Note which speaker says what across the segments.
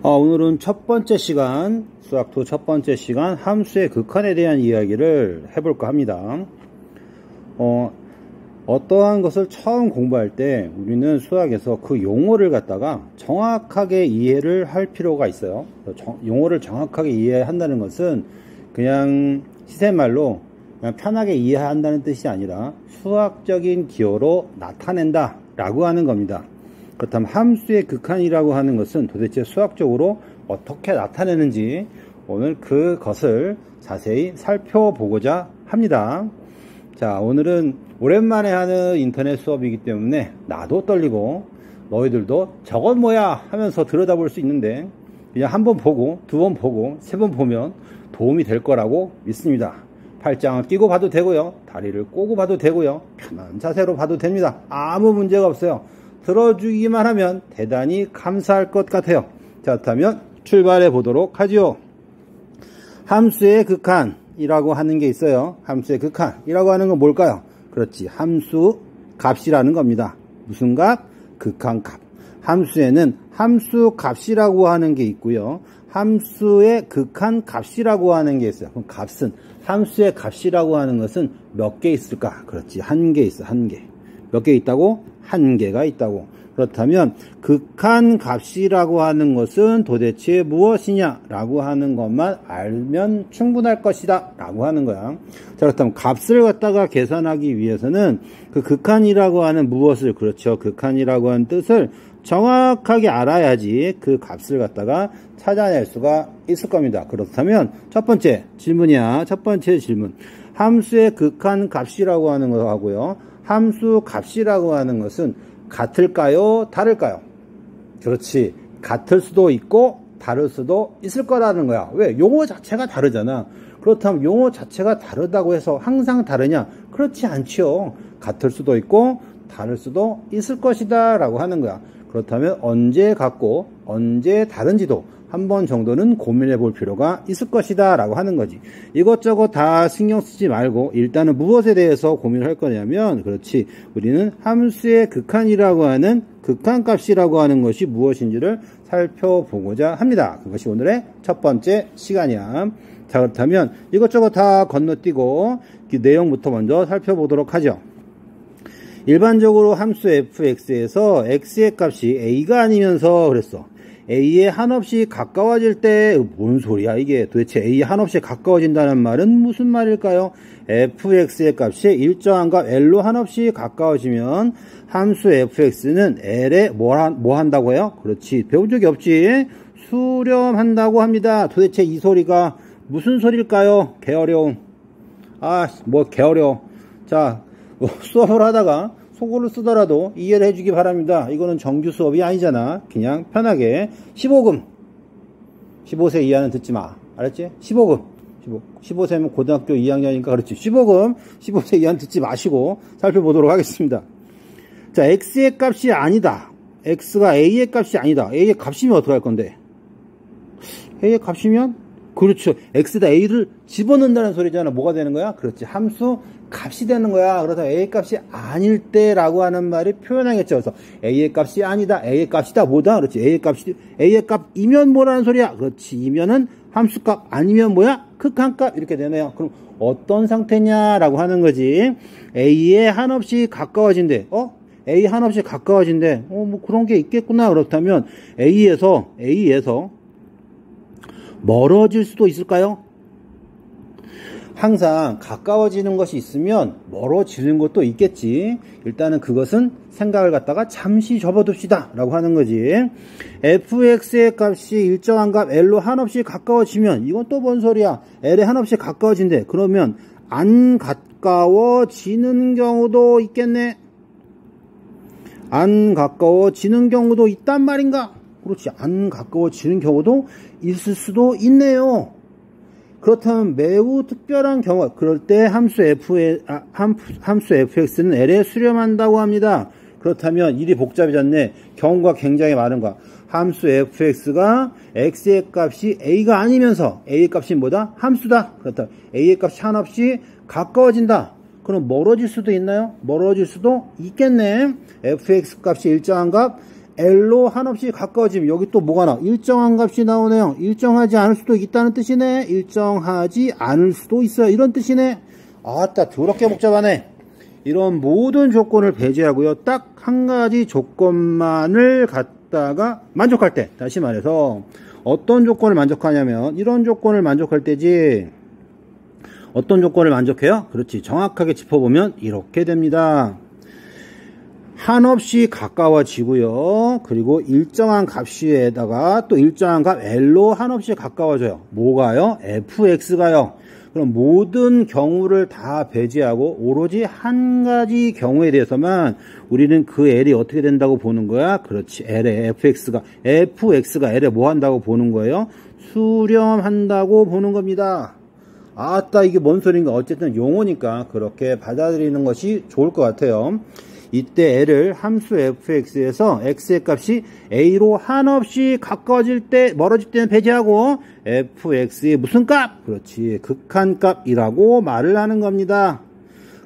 Speaker 1: 오늘은 첫 번째 시간, 수학도 첫 번째 시간 함수의 극한에 대한 이야기를 해볼까 합니다. 어떠한 것을 처음 공부할 때 우리는 수학에서 그 용어를 갖다가 정확하게 이해를 할 필요가 있어요. 용어를 정확하게 이해한다는 것은 그냥 시샘말로 그냥 편하게 이해한다는 뜻이 아니라 수학적인 기호로 나타낸다 라고 하는 겁니다. 그렇다면 함수의 극한이라고 하는 것은 도대체 수학적으로 어떻게 나타내는지 오늘 그것을 자세히 살펴보고자 합니다. 자, 오늘은 오랜만에 하는 인터넷 수업이기 때문에 나도 떨리고 너희들도 저건 뭐야 하면서 들여다볼 수 있는데 그냥 한 번 보고 두 번 보고 세 번 보면 도움이 될 거라고 믿습니다. 팔짱을 끼고 봐도 되고요, 다리를 꼬고 봐도 되고요, 편한 자세로 봐도 됩니다. 아무 문제가 없어요. 들어주기만 하면 대단히 감사할 것 같아요. 자, 그렇다면 출발해 보도록 하죠. 함수의 극한이라고 하는 게 있어요. 함수의 극한이라고 하는 건 뭘까요? 그렇지, 함수 값이라는 겁니다. 무슨 값? 극한 값. 함수에는 함수 값이라고 하는 게 있고요, 함수의 극한 값이라고 하는 게 있어요. 그럼 값은, 함수의 값이라고 하는 것은 몇 개 있을까? 그렇지, 한 개 있어. 한 개. 몇 개 있다고? 한 개가 있다고. 그렇다면 극한 값이라고 하는 것은 도대체 무엇이냐 라고 하는 것만 알면 충분할 것이다 라고 하는 거야. 자, 그렇다면 값을 갖다가 계산하기 위해서는 그 극한이라고 하는 무엇을, 그렇죠, 극한이라고 하는 뜻을 정확하게 알아야지 그 값을 갖다가 찾아낼 수가 있을 겁니다. 그렇다면 첫 번째 질문이야. 첫 번째 질문, 함수의 극한 값이라고 하는 거하고요, 함수 값이라고 하는 것은 같을까요? 다를까요? 그렇지, 같을 수도 있고 다를 수도 있을 거라는 거야. 왜? 용어 자체가 다르잖아. 그렇다면 용어 자체가 다르다고 해서 항상 다르냐? 그렇지 않죠. 같을 수도 있고 다를 수도 있을 것이다 라고 하는 거야. 그렇다면 언제 같고 언제 다른지도 한 번 정도는 고민해 볼 필요가 있을 것이다 라고 하는 거지. 이것저것 다 신경 쓰지 말고 일단은 무엇에 대해서 고민을 할 거냐면, 그렇지, 우리는 함수의 극한이라고 하는 극한값이라고 하는 것이 무엇인지를 살펴보고자 합니다. 그것이 오늘의 첫 번째 시간이야. 자, 그렇다면 이것저것 다 건너뛰고 그 내용부터 먼저 살펴보도록 하죠. 일반적으로 함수 fx에서 x의 값이 a가 아니면서 그랬어. a에 한없이 가까워질 때, 뭔 소리야 이게, 도대체 a에 한없이 가까워진다는 말은 무슨 말일까요? fx의 값이 일정한 값 l로 한없이 가까워지면 함수 fx는 l에 뭐 한다고요? 그렇지, 배운 적이 없지? 수렴한다고 합니다. 도대체 이 소리가 무슨 소리일까요? 개어려움. 뭐 개어려워. 자, 수업을 하다가 속어를 쓰더라도 이해를 해주기 바랍니다. 이거는 정규 수업이 아니잖아. 그냥 편하게 15금, 15세 이하는 듣지 마. 알았지? 15금, 15세면 고등학교 2학년이니까 그렇지, 15금, 15세 이하는 듣지 마시고 살펴보도록 하겠습니다. 자, x의 값이 아니다, x가 a의 값이 아니다. a의 값이면 어떻게 할 건데? a의 값이면, 그렇죠, x에다 a를 집어넣는다는 소리잖아. 뭐가 되는 거야? 그렇지, 함수 값이 되는 거야. 그래서 a의 값이 아닐 때라고 하는 말이 표현하겠죠. 그래서 a의 값이 아니다, a의 값이다, 뭐다? 그렇지, a의 값이면 뭐라는 소리야? 그렇지, 이면은 함수값, 아니면 뭐야? 극한값, 이렇게 되네요. 그럼 어떤 상태냐라고 하는 거지. a에 한없이 가까워진대. a 한없이 가까워진대. 뭐 그런 게 있겠구나. 그렇다면 a에서 멀어질 수도 있을까요? 항상 가까워지는 것이 있으면 멀어지는 것도 있겠지. 일단은 그것은 생각을 갖다가 잠시 접어둡시다 라고 하는 거지. fx의 값이 일정한 값 l로 한없이 가까워지면, 이건 또 뭔 소리야? l에 한없이 가까워진대. 그러면 안 가까워지는 경우도 있겠네. 안 가까워지는 경우도 있단 말인가? 그렇지, 안 가까워지는 경우도 있을 수도 있네요. 그렇다면 매우 특별한 경우, 그럴 때 함수 fx는 l에 수렴한다고 합니다. 그렇다면 일이 복잡해졌네. 경우가 굉장히 많은 거야. 함수 fx가 x의 값이 a가 아니면서 a의 값이 뭐다? 함수다. 그렇다면 a의 값이 한없이 가까워진다. 그럼 멀어질 수도 있나요? 멀어질 수도 있겠네. fx 값이 일정한 값 L로 한없이 가까워지면 여기 또 뭐가 나와? 일정한 값이 나오네요. 일정하지 않을 수도 있다는 뜻이네. 일정하지 않을 수도 있어요. 이런 뜻이네. 아따 더럽게 복잡하네. 이런 모든 조건을 배제하고요. 딱 한 가지 조건만을 갖다가 만족할 때, 다시 말해서 어떤 조건을 만족하냐면 이런 조건을 만족할 때지. 어떤 조건을 만족해요? 그렇지. 정확하게 짚어보면 이렇게 됩니다. 한없이 가까워지고요. 그리고 일정한 값에다가 또 일정한 값 L로 한없이 가까워져요. 뭐가요? fx가요. 그럼 모든 경우를 다 배제하고 오로지 한 가지 경우에 대해서만 우리는 그 L이 어떻게 된다고 보는 거야? 그렇지. L에 fx가 L에 뭐 한다고 보는 거예요? 수렴한다고 보는 겁니다. 아따 이게 뭔 소린가. 어쨌든 용어니까 그렇게 받아들이는 것이 좋을 것 같아요. 이때 L을 함수 fx에서 x의 값이 a로 한없이 가까워질 때, 멀어질 때는 배제하고 fx의 무슨 값? 그렇지. 극한값이라고 말을 하는 겁니다.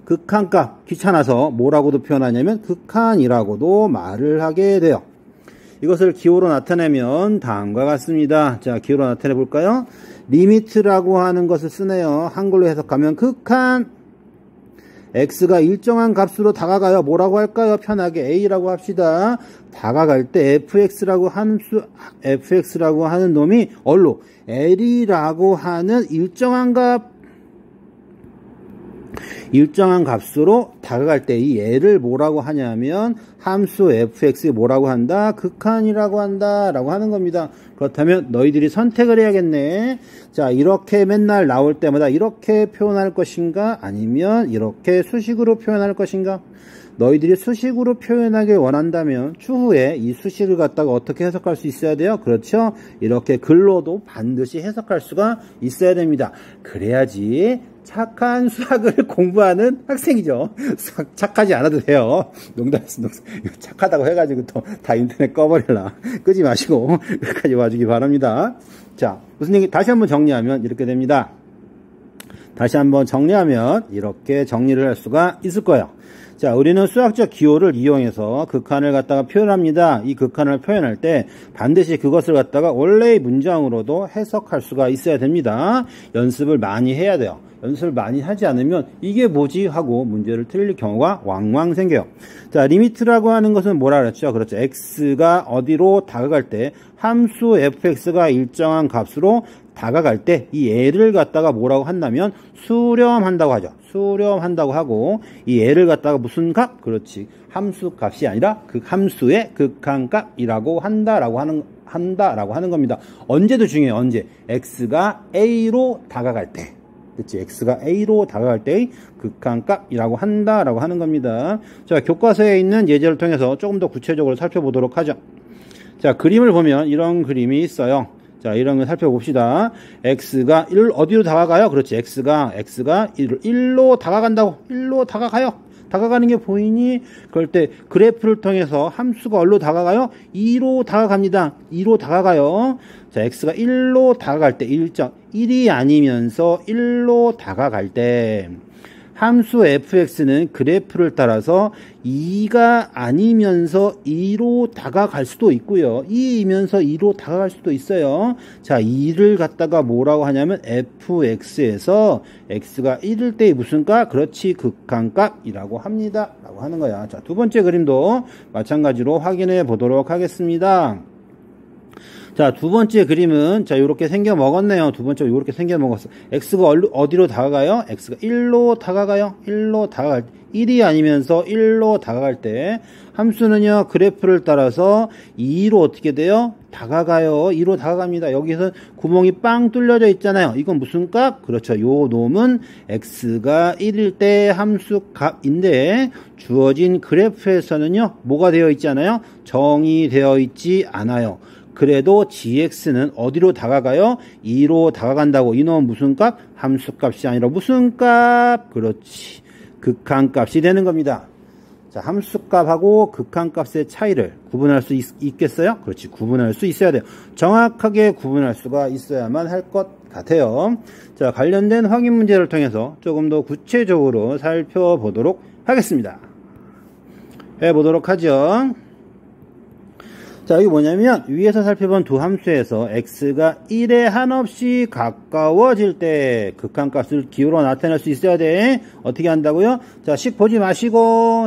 Speaker 1: 극한값 귀찮아서 뭐라고도 표현하냐면 극한이라고도 말을 하게 돼요. 이것을 기호로 나타내면 다음과 같습니다. 자, 기호로 나타내 볼까요? 리미트라고 하는 것을 쓰네요. 한글로 해석하면 극한. x가 일정한 값으로 다가가요. 뭐라고 할까요? 편하게 a라고 합시다. 다가갈 때 fx라고 하는 놈이 얼로 l이라고 하는 일정한 값으로 다가갈 때 이 l을 뭐라고 하냐면 함수 fx에 뭐라고 한다? 극한이라고 한다 라고 하는 겁니다. 그렇다면 너희들이 선택을 해야겠네. 자, 이렇게 맨날 나올 때마다 이렇게 표현할 것인가? 아니면 이렇게 수식으로 표현할 것인가? 너희들이 수식으로 표현하길 원한다면 추후에 이 수식을 갖다가 어떻게 해석할 수 있어야 돼요? 그렇죠? 이렇게 글로도 반드시 해석할 수가 있어야 됩니다. 그래야지 착한 수학을 공부하는 학생이죠. 수학 착하지 않아도 돼요. 농담했어. 착하다고 해가지고 또 다 인터넷 꺼버릴라. 끄지 마시고 여기까지 와주기 바랍니다. 자, 무슨 얘기 다시 한번 정리하면 이렇게 됩니다. 다시 한번 정리하면 이렇게 정리를 할 수가 있을 거예요. 자, 우리는 수학적 기호를 이용해서 극한을 갖다가 표현합니다. 이 극한을 표현할 때 반드시 그것을 갖다가 원래의 문장으로도 해석할 수가 있어야 됩니다. 연습을 많이 해야 돼요. 연습을 많이 하지 않으면 이게 뭐지 하고 문제를 틀릴 경우가 왕왕 생겨요. 자, 리미트라고 하는 것은 뭐라 그랬죠? 그렇죠. x가 어디로 다가갈 때 함수 fx가 일정한 값으로 다가갈 때 이 L을 갖다가 뭐라고 한다면 수렴한다고 하죠. 수렴한다고 하고 이 L을 갖다가 무슨 값? 그렇지. 함수 값이 아니라 그 함수의 극한값이라고 한다라고 하는 겁니다. 언제도 중요해요. 언제? x가 a로 다가갈 때. 그치? x가 a로 다가갈 때의 극한값이라고 한다라고 하는 겁니다. 자, 교과서에 있는 예제를 통해서 조금 더 구체적으로 살펴보도록 하죠. 자, 그림을 보면 이런 그림이 있어요. 자, 이런 걸 살펴봅시다. x가 어디로 다가가요? 그렇지. x가 1로 다가간다고. 1로 다가가요. 다가가는 게 보이니? 그럴 때 그래프를 통해서 함수가 어디로 다가가요? 2로 다가갑니다. 2로 다가가요. 자, x가 1로 다가갈 때 1이 아니면서 1로 다가갈 때 함수 fx는 그래프를 따라서 2가 아니면서 2로 다가갈 수도 있고요. 2이면서 2로 다가갈 수도 있어요. 자, 2를 갖다가 뭐라고 하냐면 fx에서 x가 1일 때의 무슨 값? 그렇지, 극한값이라고 합니다. 라고 하는 거야. 자, 두 번째 그림도 마찬가지로 확인해 보도록 하겠습니다. 자, 두 번째 그림은, 자, 요렇게 생겨 먹었네요. 두 번째, 요렇게 생겨 먹었어. x가 어디로 다가가요? x가 1로 다가가요. 1로 다가갈 때, 1이 아니면서 1로 다가갈 때, 함수는요, 그래프를 따라서 2로 어떻게 돼요? 다가가요. 2로 다가갑니다. 여기서 구멍이 빵 뚫려져 있잖아요. 이건 무슨 값? 그렇죠. 요 놈은 x가 1일 때 함수 값인데, 주어진 그래프에서는요, 뭐가 되어 있잖아요? 정의되어 있지 않아요. 그래도 gx는 어디로 다가가요? 2로 다가간다고. 이놈은 무슨 값? 함수값이 아니라 무슨 값? 그렇지. 극한값이 되는 겁니다. 자, 함수값하고 극한값의 차이를 구분할 수 있겠어요? 그렇지. 구분할 수 있어야 돼요. 정확하게 구분할 수가 있어야만 할 것 같아요. 자, 관련된 확인 문제를 통해서 조금 더 구체적으로 살펴보도록 하겠습니다. 해보도록 하죠. 자, 여기 뭐냐면 위에서 살펴본 두 함수에서 x가 1에 한없이 가까워질 때 극한값을 기호로 나타낼 수 있어야 돼. 어떻게 한다고요? 자, 식 보지 마시고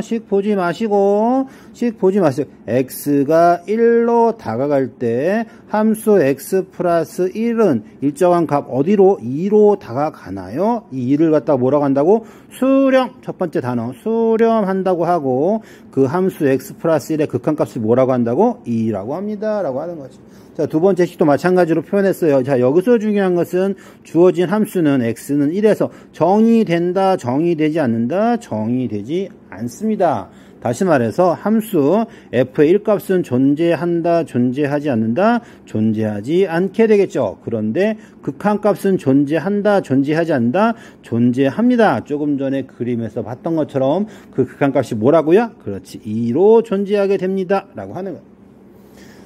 Speaker 1: x가 1로 다가갈 때 함수 x 플러스 1은 일정한 값 어디로? 2로 다가가나요? 이 2를 갖다가 뭐라고 한다고? 수렴, 첫 번째 단어 수렴한다고 하고, 그 함수 x 플러스 1의 극한값을 뭐라고 한다고? 2라고 합니다 라고 하는 거죠. 자, 두 번째 식도 마찬가지로 표현했어요. 자, 여기서 중요한 것은 주어진 함수는 x는 1에서 정의된다, 정의되지 않는다, 정의되지 않습니다. 다시 말해서 함수 f의 1값은 존재한다, 존재하지 않는다, 존재하지 않게 되겠죠. 그런데 극한값은 존재한다, 존재하지 않는다, 존재합니다. 조금 전에 그림에서 봤던 것처럼 그 극한값이 뭐라고요? 그렇지, 2로 존재하게 됩니다 라고 하는 거예요.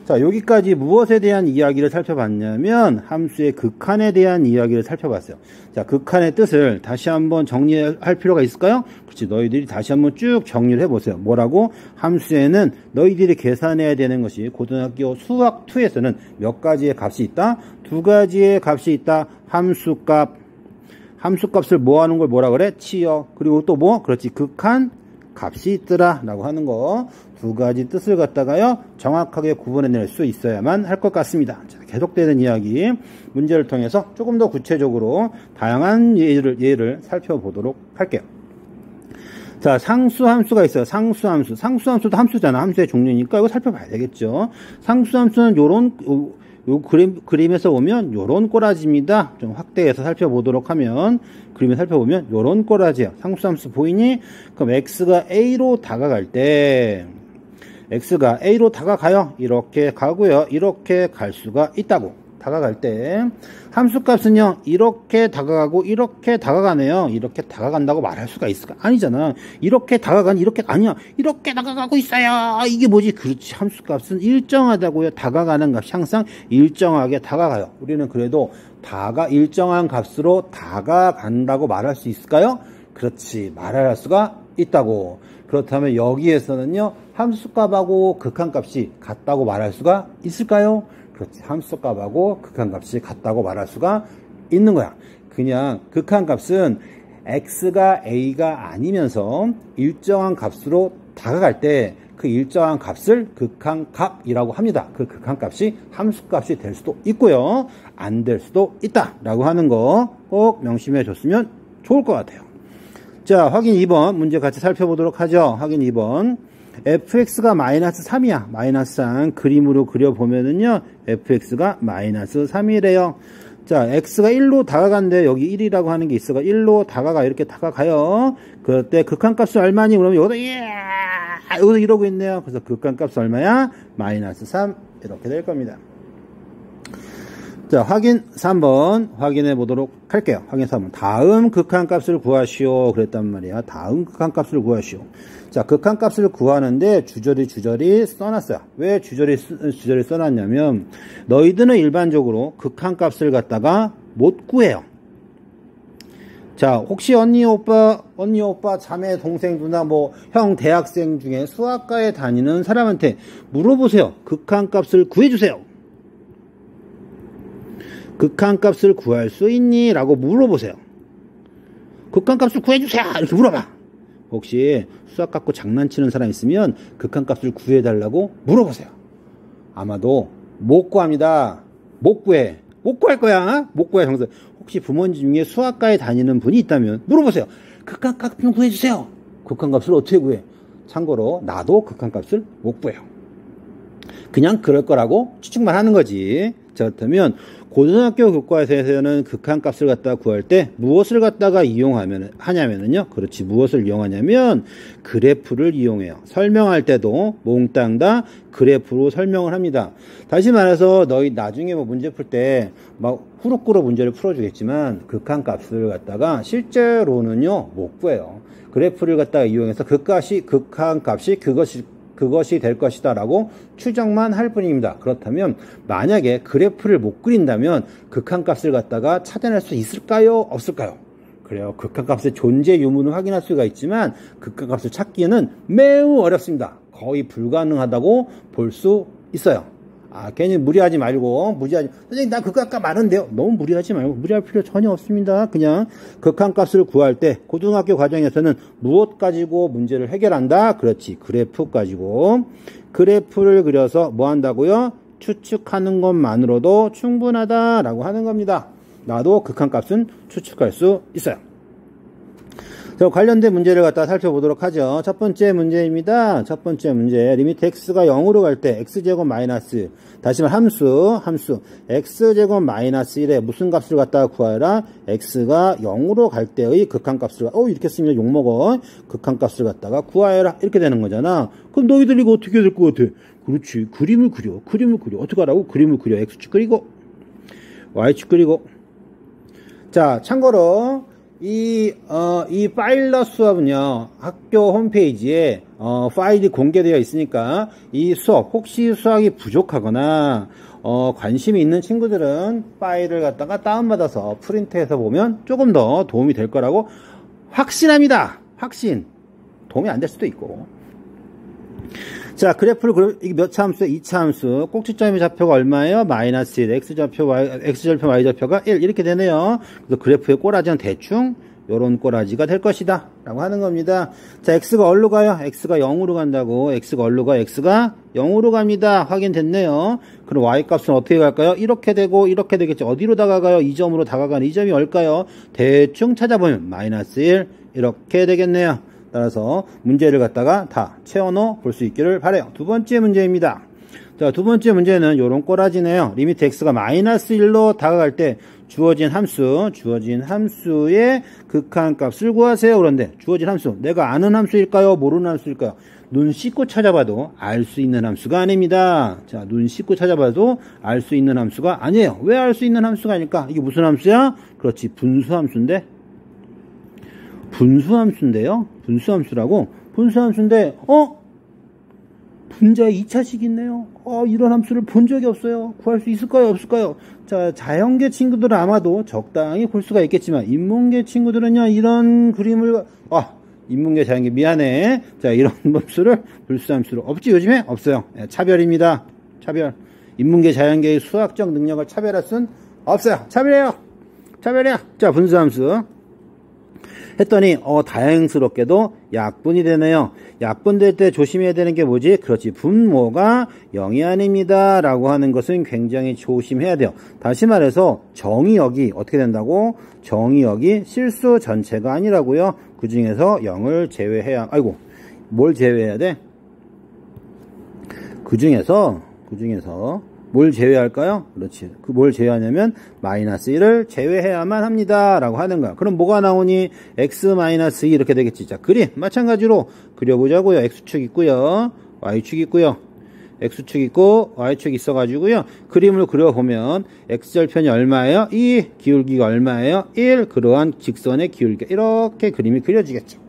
Speaker 1: 자, 여기까지 무엇에 대한 이야기를 살펴봤냐면 함수의 극한에 대한 이야기를 살펴봤어요. 자, 극한의 뜻을 다시 한번 정리할 필요가 있을까요? 그렇지, 너희들이 다시 한번 쭉 정리를 해보세요. 뭐라고? 함수에는 너희들이 계산해야 되는 것이 고등학교 수학 2에서는 몇 가지의 값이 있다? 두 가지의 값이 있다. 함수값을 뭐 하는 걸 뭐라 그래? 치여. 그리고 또 뭐? 그렇지, 극한 값이 있더라 라고 하는 거, 두 가지 뜻을 갖다가요 정확하게 구분해낼 수 있어야만 할 것 같습니다. 자, 계속되는 이야기 문제를 통해서 조금 더 구체적으로 다양한 예를 살펴보도록 할게요. 자, 상수함수가 있어요. 상수함수도 함수잖아. 함수의 종류니까 이거 살펴봐야 되겠죠. 상수함수는 요런 그림에서 보면 요런 꼬라지입니다. 좀 확대해서 살펴보도록 하면, 그림을 살펴보면 요런 꼬라지예요. 상수함수 보이니? 그럼 x가 a로 다가갈 때, x가 a로 다가가요. 이렇게 가고요. 이렇게 갈 수가 있다고. 다가갈 때 함수값은요 이렇게 다가가고 이렇게 다가가네요. 이렇게 다가간다고 말할 수가 있을까? 아니잖아. 이렇게 다가가니 이렇게 아니야. 이렇게 다가가고 있어요. 이게 뭐지? 그렇지, 함수값은 일정하다고요. 다가가는 값이 항상 일정하게 다가가요. 우리는 그래도 일정한 값으로 다가간다고 말할 수 있을까요? 그렇지, 말할 수가 있다고. 그렇다면 여기에서는요 함수값하고 극한값이 같다고 말할 수가 있을까요? 그렇지, 함수값하고 극한값이 같다고 말할 수가 있는 거야. 그냥 극한값은 x가 a가 아니면서 일정한 값으로 다가갈 때 그 일정한 값을 극한값이라고 합니다. 그 극한값이 함수값이 될 수도 있고요, 안 될 수도 있다 라고 하는 거 꼭 명심해 줬으면 좋을 것 같아요. 자, 확인 2번 문제 같이 살펴보도록 하죠. 확인 2번. fx가 마이너스 3이야. 마이너스 3 그림으로 그려보면은요 fx가 마이너스 3이래요. 자, x가 1로 다가간대. 여기 1이라고 하는 게 있어가 1로 다가가. 이렇게 다가가요. 그럴 때 극한값은 얼마니? 그러면 여기서 이러고 있네요. 그래서 극한값은 얼마야? 마이너스 3 이렇게 될 겁니다. 자, 확인 3번 확인해 보도록 할게요. 확인 3번. 다음 극한값을 구하시오. 그랬단 말이야. 다음 극한값을 구하시오. 자, 극한값을 구하는데 주저리 써놨어요. 왜 주저리 써놨냐면 너희들은 일반적으로 극한값을 갖다가 못 구해요. 자, 혹시 언니 오빠, 자매, 동생, 누나, 형, 대학생 중에 수학과에 다니는 사람한테 물어보세요. 극한값을 구해주세요. 극한값을 구할 수 있니? 라고 물어보세요. 극한값을 구해주세요. 이렇게 물어봐. 혹시 수학 갖고 장난치는 사람 있으면 극한값을 구해달라고 물어보세요. 아마도 못 구합니다. 못 구할 거야. 못 구해, 정말. 혹시 부모님 중에 수학과에 다니는 분이 있다면 물어보세요. 극한값 좀 구해주세요. 극한값을 어떻게 구해? 참고로 나도 극한값을 못 구해요. 그냥 그럴 거라고 추측만 하는 거지. 자, 그렇다면 고등학교 교과서에서는 극한값을 갖다가 구할 때 무엇을 갖다가 하냐면은요. 그렇지, 무엇을 이용하냐면 그래프를 이용해요. 설명할 때도 몽땅 다 그래프로 설명을 합니다. 다시 말해서 너희 나중에 문제 풀 때 막 후루꾸로 문제를 풀어주겠지만 극한값을 갖다가 실제로는요 못 구해요. 그래프를 갖다가 이용해서 극한값이 그것이 될 것이다 라고 추정만 할 뿐입니다. 그렇다면 만약에 그래프를 못 그린다면 극한값을 갖다가 찾아낼 수 있을까요? 없을까요? 그래요. 극한값의 존재 유무는 확인할 수가 있지만 극한값을 찾기에는 매우 어렵습니다. 거의 불가능하다고 볼 수 있어요. 괜히 무리하지 말고, 선생님, 나 그거 아까 말한데요. 너무 무리하지 말고, 무리할 필요 전혀 없습니다. 그냥 극한값을 구할 때, 고등학교 과정에서는 무엇 가지고 문제를 해결한다? 그렇지. 그래프 가지고. 그래프를 그려서 뭐 한다고요? 추측하는 것만으로도 충분하다라고 하는 겁니다. 나도 극한값은 추측할 수 있어요. 관련된 문제를 갖다 살펴보도록 하죠. 첫 번째 문제입니다. 첫 번째 문제. 리미트 x가 0으로 갈 때 x제곱 마이너스, 다시 말 함수 x제곱 마이너스 1에 무슨 값을 갖다가 구하라? x가 0으로 갈 때의 극한값을, 이렇게 쓰면 욕먹어. 극한값을 갖다가 구하여라. 이렇게 되는 거잖아. 그럼 너희들 이거 어떻게 될 것 같아? 그렇지. 그림을 그려. 어떻게 하라고? 그림을 그려. x축 그리고 y축 그리고. 자, 참고로 이 파일럿 수업은요, 학교 홈페이지에, 파일이 공개되어 있으니까, 이 수업, 혹시 수학이 부족하거나, 관심이 있는 친구들은 파일을 갖다가 다운받아서 프린트해서 보면 조금 더 도움이 될 거라고 확신합니다. 확신. 도움이 안 될 수도 있고. 자, 그래프를, 이게 몇 차 함수예요? 2차 함수. 꼭지점의 좌표가 얼마예요? 마이너스 1. x절표, y절표가 1. 이렇게 되네요. 그래서 그래프의 꼬라지는 대충 요런 꼬라지가 될 것이다. 라고 하는 겁니다. 자, x가 어디로 가요? x가 0으로 간다고. x가 어디로 가요? x가 0으로 갑니다. 확인됐네요. 그럼 y 값은 어떻게 갈까요? 이렇게 되고, 이렇게 되겠죠. 어디로 다가가요? 이 점으로 다가가는 이 점이 뭘까요? 대충 찾아보면 마이너스 1. 이렇게 되겠네요. 따라서 문제를 갖다가 다 채워넣어 볼 수 있기를 바라요. 두 번째 문제입니다. 자, 두 번째 문제는 요런 꼬라지네요. 리미트 x가 마이너스 1로 다가갈 때 주어진 함수의 극한값을 구하세요. 그런데 주어진 함수, 내가 아는 함수일까요? 모르는 함수일까요? 눈 씻고 찾아봐도 알 수 있는 함수가 아닙니다. 자, 눈 씻고 찾아봐도 알 수 있는 함수가 아니에요. 왜 알 수 있는 함수가 아닐까? 이게 무슨 함수야? 그렇지, 분수함수인데. 분수함수인데요. 분수함수라고. 분수함수인데 분자의 2차식이 있네요. 이런 함수를 본 적이 없어요. 구할 수 있을까요? 없을까요? 자, 자연계 친구들은 아마도 적당히 볼 수가 있겠지만 인문계 친구들은요, 이런 그림을 인문계 자연계 미안해. 자, 이런 함수를 분수함수로 없지. 요즘에 없어요. 차별입니다. 차별. 인문계 자연계의 수학적 능력을 차별할 순 없어요. 차별이야. 자, 분수함수 했더니 다행스럽게도 약분이 되네요. 약분될 때 조심해야 되는 게 뭐지? 그렇지, 분모가 0이 아닙니다 라고 하는 것은 굉장히 조심해야 돼요. 다시 말해서 정의역이 어떻게 된다고? 정의역이 실수 전체가 아니라고요. 그 중에서 0을 제외해야, 뭘 제외해야 돼? 그 중에서 뭘 제외할까요? 그렇지. 뭘 제외하냐면 마이너스 1을 제외해야만 합니다 라고 하는 거야. 그럼 뭐가 나오니? x-2 이렇게 되겠지. 자, 그림 마찬가지로 그려보자고요. x축 있고요, y축 있고요. x축 있고 y축 있어가지고요, 그림을 그려보면 x절편이 얼마예요? 2. 기울기가 얼마예요? 1. 그러한 직선의 기울기가 이렇게 그림이 그려지겠죠.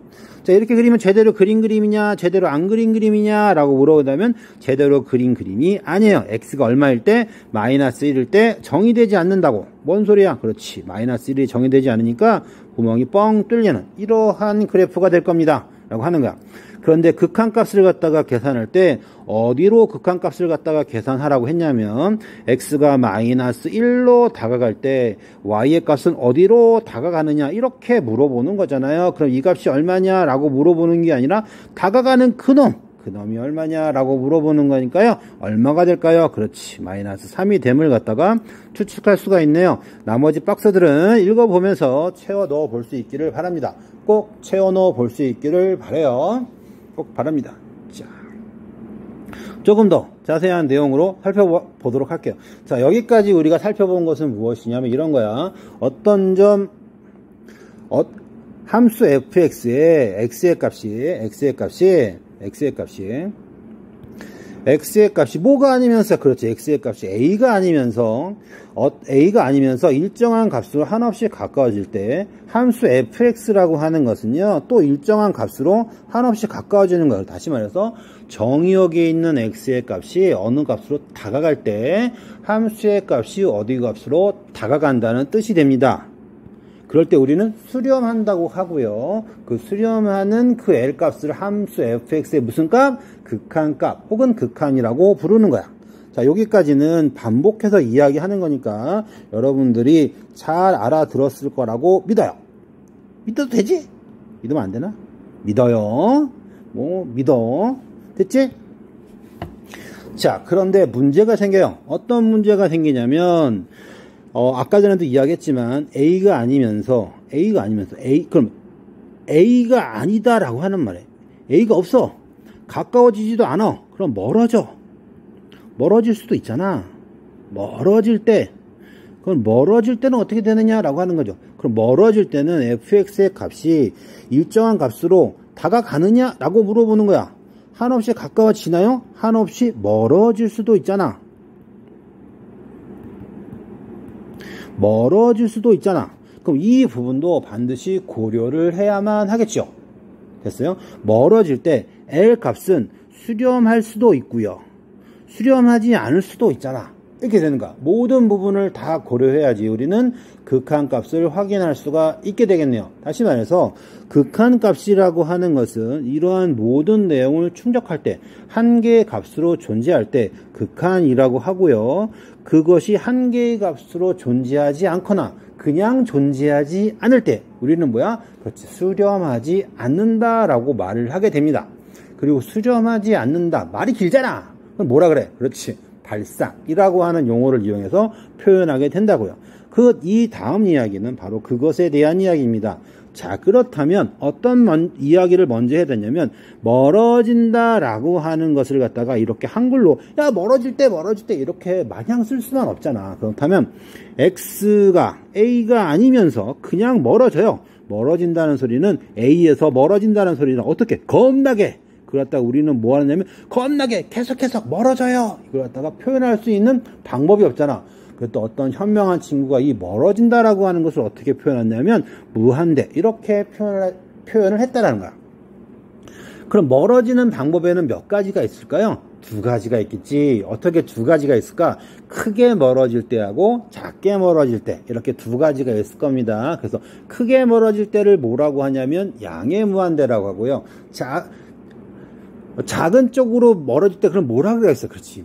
Speaker 1: 자, 이렇게 그리면 제대로 그린 그림이냐, 제대로 안 그린 그림이냐 라고 물어보다면 제대로 그린 그림이 아니에요. x가 얼마일 때? 마이너스 1일 때 정의되지 않는다고. 뭔 소리야? 그렇지, 마이너스 1이 정의되지 않으니까 구멍이 뻥 뚫리는 이러한 그래프가 될 겁니다 라고 하는 거야. 그런데 극한값을 갖다가 계산할 때 어디로 극한값을 갖다가 계산하라고 했냐면, x가 마이너스 1로 다가갈 때 y의 값은 어디로 다가가느냐 이렇게 물어보는 거잖아요. 그럼 이 값이 얼마냐 라고 물어보는 게 아니라 다가가는 그놈이 얼마냐 라고 물어보는 거니까요. 얼마가 될까요? 그렇지, 마이너스 3이 됨을 갖다가 추측할 수가 있네요. 나머지 박스들은 읽어보면서 채워 넣어 볼 수 있기를 바랍니다. 꼭 채워 넣어 볼 수 있기를 바라요. 꼭 바랍니다. 자, 조금 더 자세한 내용으로 살펴보도록 할게요. 자, 여기까지 우리가 살펴본 것은 무엇이냐면 이런 거야. 어떤 점, 함수 fx의 x의 값이 뭐가 아니면서, 그렇지, x의 값이 a가 아니면서 일정한 값으로 한없이 가까워질 때 함수 fx라고 하는 것은요, 또 일정한 값으로 한없이 가까워지는 거예요. 다시 말해서 정의역에 있는 x의 값이 어느 값으로 다가갈 때 함수의 값이 어디 값으로 다가간다는 뜻이 됩니다. 그럴 때 우리는 수렴한다고 하고요. 그 수렴하는 그 L 값을 함수 fx의 무슨 값? 극한값 혹은 극한이라고 부르는 거야. 자, 여기까지는 반복해서 이야기하는 거니까 여러분들이 잘 알아들었을 거라고 믿어요. 믿어도 되지? 믿으면 안 되나? 믿어요. 뭐 믿어. 됐지? 자, 그런데 문제가 생겨요. 어떤 문제가 생기냐면 아까 전에도 이야기했지만 A가 아니면서 그럼 A가 아니다라고 하는 말이에요. A가 없어. 가까워지지도 않아. 그럼 멀어질 수도 있잖아. 그럼 멀어질 때는 어떻게 되느냐라고 하는 거죠. 그럼 멀어질 때는 fx의 값이 일정한 값으로 다가가느냐라고 물어보는 거야. 한없이 가까워지나요? 한없이 멀어질 수도 있잖아. 그럼 이 부분도 반드시 고려를 해야만 하겠죠. 됐어요? 멀어질 때 L 값은 수렴할 수도 있고요. 수렴하지 않을 수도 있잖아. 이렇게 되는 거야. 모든 부분을 다 고려해야지 우리는 극한값을 확인할 수가 있게 되겠네요. 다시 말해서 극한값이라고 하는 것은 이러한 모든 내용을 충족할 때 한 개의 값으로 존재할 때 극한이라고 하고요. 그것이 한 개의 값으로 존재하지 않거나 그냥 존재하지 않을 때 우리는 뭐야? 그렇지, 수렴하지 않는다라고 말을 하게 됩니다. 그리고 수렴하지 않는다. 말이 길잖아. 그럼 뭐라 그래? 그렇지, 발상이라고 하는 용어를 이용해서 표현하게 된다고요. 이 다음 이야기는 바로 그것에 대한 이야기입니다. 자, 그렇다면 어떤 이야기를 먼저 해야 되냐면 멀어진다라고 하는 것을 갖다가 이렇게 한글로 야 멀어질 때 이렇게 마냥 쓸 수는 없잖아. 그렇다면 X가 A가 아니면서 그냥 멀어져요. 멀어진다는 소리는 A에서 멀어진다는 소리는 어떻게? 겁나게. 그걸 갖다가 우리는 뭐 하느냐면 겁나게 계속해서 멀어져요. 이걸 갖다가 표현할 수 있는 방법이 없잖아. 또 어떤 현명한 친구가 이 멀어진다라고 하는 것을 어떻게 표현했냐면 무한대 이렇게 표현을 했다라는 거야. 그럼 멀어지는 방법에는 몇 가지가 있을까요? 두 가지가 있겠지. 어떻게 두 가지가 있을까? 크게 멀어질 때하고 작게 멀어질 때 이렇게 두 가지가 있을 겁니다. 그래서 크게 멀어질 때를 뭐라고 하냐면 양의 무한대라고 하고요. 작은 쪽으로 멀어질 때 그럼 뭐라고 그랬어? 그렇지,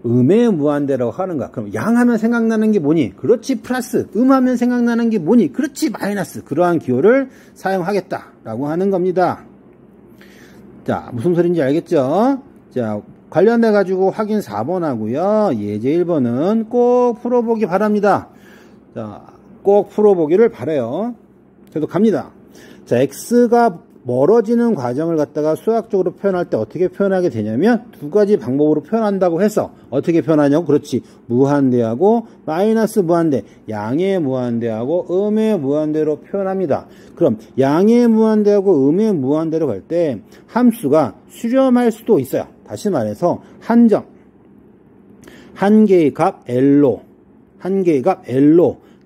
Speaker 1: 음의 무한대라고 하는 거야. 그럼 양하면 생각나는 게 뭐니? 그렇지, 플러스. 음하면 생각나는 게 뭐니? 그렇지, 마이너스. 그러한 기호를 사용하겠다라고 하는 겁니다. 자, 무슨 소리인지 알겠죠? 자, 관련돼 가지고 확인 4번 하고요. 예제 1번은 꼭 풀어보기 바랍니다. 자, 꼭 풀어보기를 바라요. 그래도 갑니다. 자, X가 멀어지는 과정을 갖다가 수학적으로 표현할 때 어떻게 표현하게 되냐면 두 가지 방법으로 표현한다고 해서 어떻게 표현하냐고. 그렇지, 무한대하고 마이너스 무한대, 양의 무한대하고 음의 무한대로 표현합니다. 그럼 양의 무한대하고 음의 무한대로 갈 때 함수가 수렴할 수도 있어요. 다시 말해서 한정, 한 개의 값 L로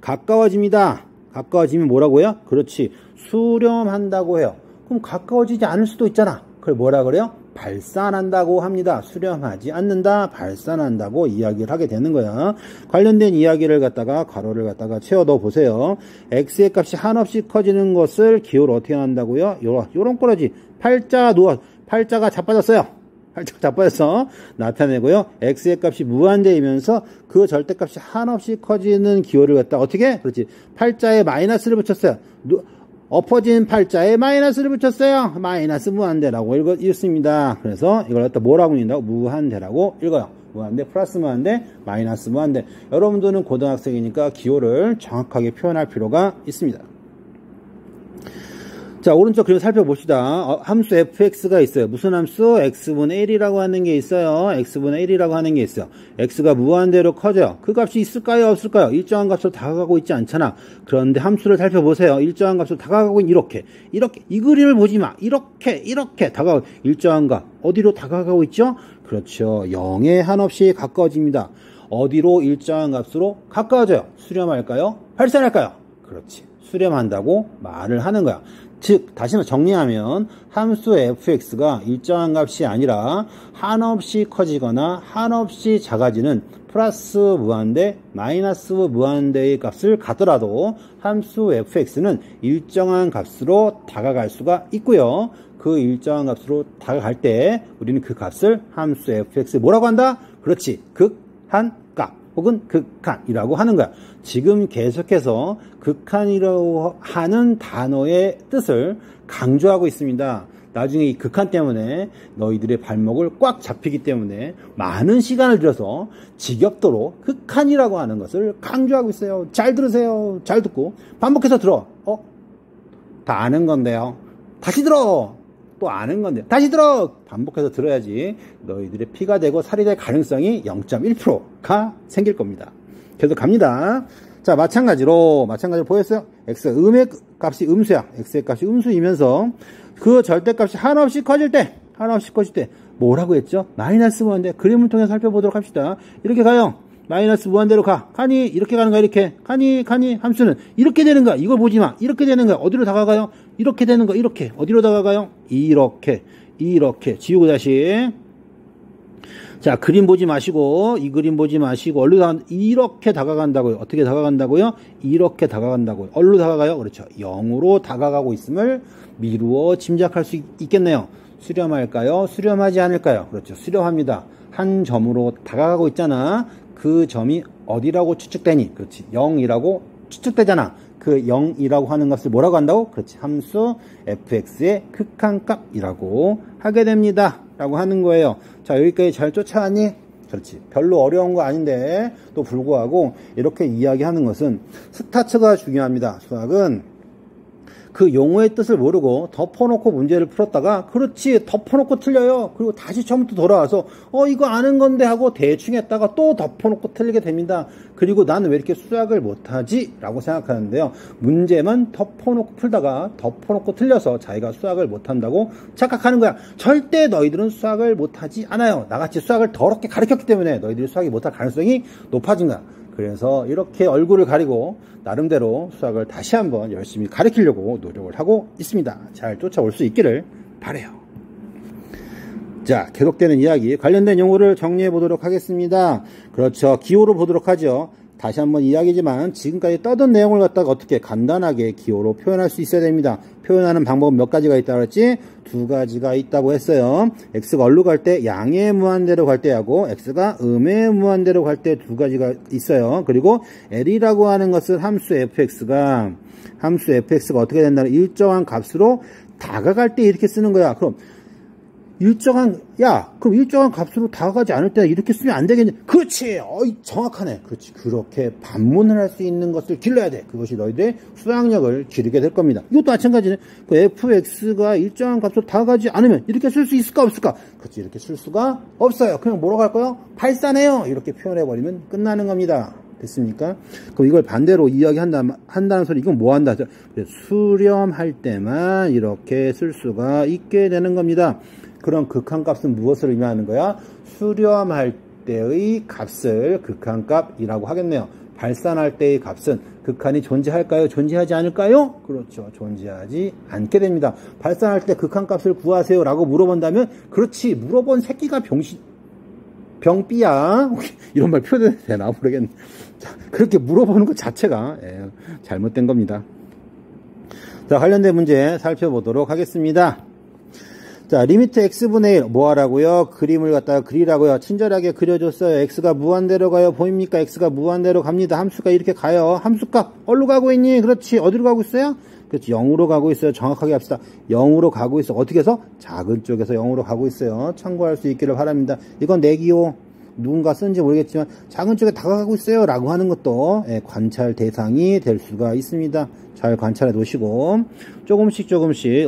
Speaker 1: 가까워집니다. 가까워지면 뭐라고요? 그렇지, 수렴한다고 해요. 그럼 가까워지지 않을 수도 있잖아. 그걸 뭐라 그래요? 발산한다고 합니다. 수렴하지 않는다, 발산한다고 이야기를 하게 되는 거야. 관련된 이야기를 갖다가 가로를 갖다가 채워넣어 보세요. X의 값이 한없이 커지는 것을 기호를 어떻게 한다고요? 요런 거라지. 팔자가 자빠졌어요. 팔자가 자빠져서 나타내고요. X의 값이 무한대이면서 그 절대값이 한없이 커지는 기호를 갖다가 어떻게? 그렇지, 팔자에 마이너스를 붙였어요. 엎어진 팔자에 마이너스를 붙였어요. 마이너스 무한대라고 읽습니다. 그래서 이걸 갖다 뭐라고 읽는다고? 무한대라고 읽어요. 무한대, 플러스 무한대, 마이너스 무한대. 여러분들은 고등학생이니까 기호를 정확하게 표현할 필요가 있습니다. 자, 오른쪽 그림 살펴봅시다. 함수 fx가 있어요. 무슨 함수? x분의 1이라고 하는 게 있어요. x분의 1이라고 하는 게 있어요. x가 무한대로 커져요. 그 값이 있을까요? 없을까요? 일정한 값으로 다가가고 있지 않잖아. 그런데 함수를 살펴보세요. 일정한 값으로 다가가고 있는 이렇게 이 그림을 보지 마. 이렇게 다가가고, 일정한 값 어디로 다가가고 있죠? 그렇죠, 0에 한없이 가까워집니다. 어디로? 일정한 값으로 가까워져요. 수렴할까요? 발산할까요? 그렇지, 수렴한다고 말을 하는 거야. 즉, 다시 정리하면 함수 fx가 일정한 값이 아니라 한없이 커지거나 한없이 작아지는 플러스 무한대, 마이너스 무한대의 값을 가더라도 함수 fx는 일정한 값으로 다가갈 수가 있고요. 그 일정한 값으로 다가갈 때 우리는 그 값을 함수 fx 뭐라고 한다? 그렇지. 극한값 혹은 극한이라고 하는 거야. 지금 계속해서 극한이라고 하는 단어의 뜻을 강조하고 있습니다. 나중에 이 극한 때문에 너희들의 발목을 꽉 잡히기 때문에 많은 시간을 들여서 지겹도록 극한이라고 하는 것을 강조하고 있어요. 잘 들으세요. 잘 듣고 반복해서 들어. 다 아는 건데요. 다시 들어. 또 아는 건데 다시 들어. 반복해서 들어야지 너희들의 피가 되고 살이 될 가능성이 0.1%가 생길 겁니다. 계속 갑니다. 자, 마찬가지로 보였어요? x 음의 값이 음수야. x의 값이 음수이면서 그 절대값이 한없이 커질 때 뭐라고 했죠? 마이너스 무한대. 그림을 통해 살펴보도록 합시다. 이렇게 가요. 마이너스 무한대로 가니 이렇게 가는 거야. 이렇게 가니 함수는 이렇게 되는 거야. 이걸 보지 마. 이렇게 되는 거야. 어디로 다가가요? 이렇게 되는 거. 이렇게 어디로 다가가요? 이렇게 지우고 다시. 자, 그림 보지 마시고 이 그림 보지 마시고 이렇게 다가간다고요. 어떻게 다가간다고요? 이렇게 다가간다고요. 어디로 다가가요? 그렇죠. 0으로 다가가고 있음을 미루어 짐작할 수 있겠네요. 수렴할까요? 수렴하지 않을까요? 그렇죠. 수렴합니다. 한 점으로 다가가고 있잖아. 그 점이 어디라고 추측되니? 그렇지. 0이라고 추측되잖아. 그 0이라고 하는 것을 뭐라고 한다고? 그렇지. 함수 fx의 극한값이라고 하게 됩니다. 라고 하는 거예요. 자, 여기까지 잘 쫓아왔니? 그렇지. 별로 어려운 거 아닌데 또 불구하고 이렇게 이야기하는 것은 스타트가 중요합니다. 수학은 그 용어의 뜻을 모르고 덮어놓고 문제를 풀었다가 그렇지 덮어놓고 틀려요. 그리고 다시 처음부터 돌아와서 이거 아는 건데 하고 대충 했다가 또 덮어놓고 틀리게 됩니다. 그리고 나는 왜 이렇게 수학을 못하지? 라고 생각하는데요. 문제만 덮어놓고 풀다가 덮어놓고 틀려서 자기가 수학을 못한다고 착각하는 거야. 절대 너희들은 수학을 못하지 않아요. 나같이 수학을 더럽게 가르쳤기 때문에 너희들이 수학이 못할 가능성이 높아진 거야. 그래서 이렇게 얼굴을 가리고 나름대로 수학을 다시 한번 열심히 가르치려고 노력을 하고 있습니다. 잘 쫓아올 수 있기를 바라요. 자, 계속되는 이야기 관련된 용어를 정리해 보도록 하겠습니다. 그렇죠. 기호로 보도록 하죠. 다시 한번 이야기지만 지금까지 떠든 내용을 갖다가 어떻게 간단하게 기호로 표현할 수 있어야 됩니다. 표현하는 방법은 몇 가지가 있다고 했지? 두 가지가 있다고 했어요. x가 어디로 갈 때 양의 무한대로 갈 때하고 x가 음의 무한대로 갈 때 두 가지가 있어요. 그리고 l이라고 하는 것은 함수 fx가 어떻게 된다는 일정한 값으로 다가갈 때 이렇게 쓰는 거야. 그럼 일정한 값으로 다가가지 않을 때 이렇게 쓰면 안 되겠냐? 그렇지! 정확하네. 그렇지. 그렇게 반문을 할 수 있는 것을 길러야 돼. 그것이 너희들의 수학력을 기르게 될 겁니다. 이것도 마찬가지네. 그 fx가 일정한 값으로 다가가지 않으면 이렇게 쓸 수 있을까 없을까? 그렇지. 이렇게 쓸 수가 없어요. 그냥 뭐라고 할까요? 발산해요. 이렇게 표현해버리면 끝나는 겁니다. 됐습니까? 그럼 이걸 반대로 한다는 소리, 이건 뭐 한다? 수렴할 때만 이렇게 쓸 수가 있게 되는 겁니다. 그럼 극한값은 무엇을 의미하는 거야? 수렴할 때의 값을 극한값이라고 하겠네요. 발산할 때의 값은 극한이 존재할까요? 존재하지 않을까요? 그렇죠. 존재하지 않게 됩니다. 발산할 때 극한값을 구하세요 라고 물어본다면 그렇지. 물어본 새끼가 병삐야. 이런 말 표현해도 되나 모르겠네. 그렇게 물어보는 것 자체가 잘못된 겁니다. 자, 관련된 문제 살펴보도록 하겠습니다. 자, 리미트 x분의 1 뭐 하라고요? 그림을 갖다가 그리라고요. 친절하게 그려줬어요. x가 무한대로 가요. 보입니까? x가 무한대로 갑니다. 함수가 이렇게 가요. 함수값 어디로 가고 있니? 그렇지. 어디로 가고 있어요? 그렇지. 0으로 가고 있어요. 정확하게 합시다. 0으로 가고 있어. 어떻게 해서? 작은 쪽에서 0으로 가고 있어요. 참고할 수 있기를 바랍니다. 이건 내기호. 누군가 쓴지 모르겠지만 작은 쪽에 다가가고 있어요 라고 하는 것도 관찰 대상이 될 수가 있습니다. 잘 관찰해 놓으시고 조금씩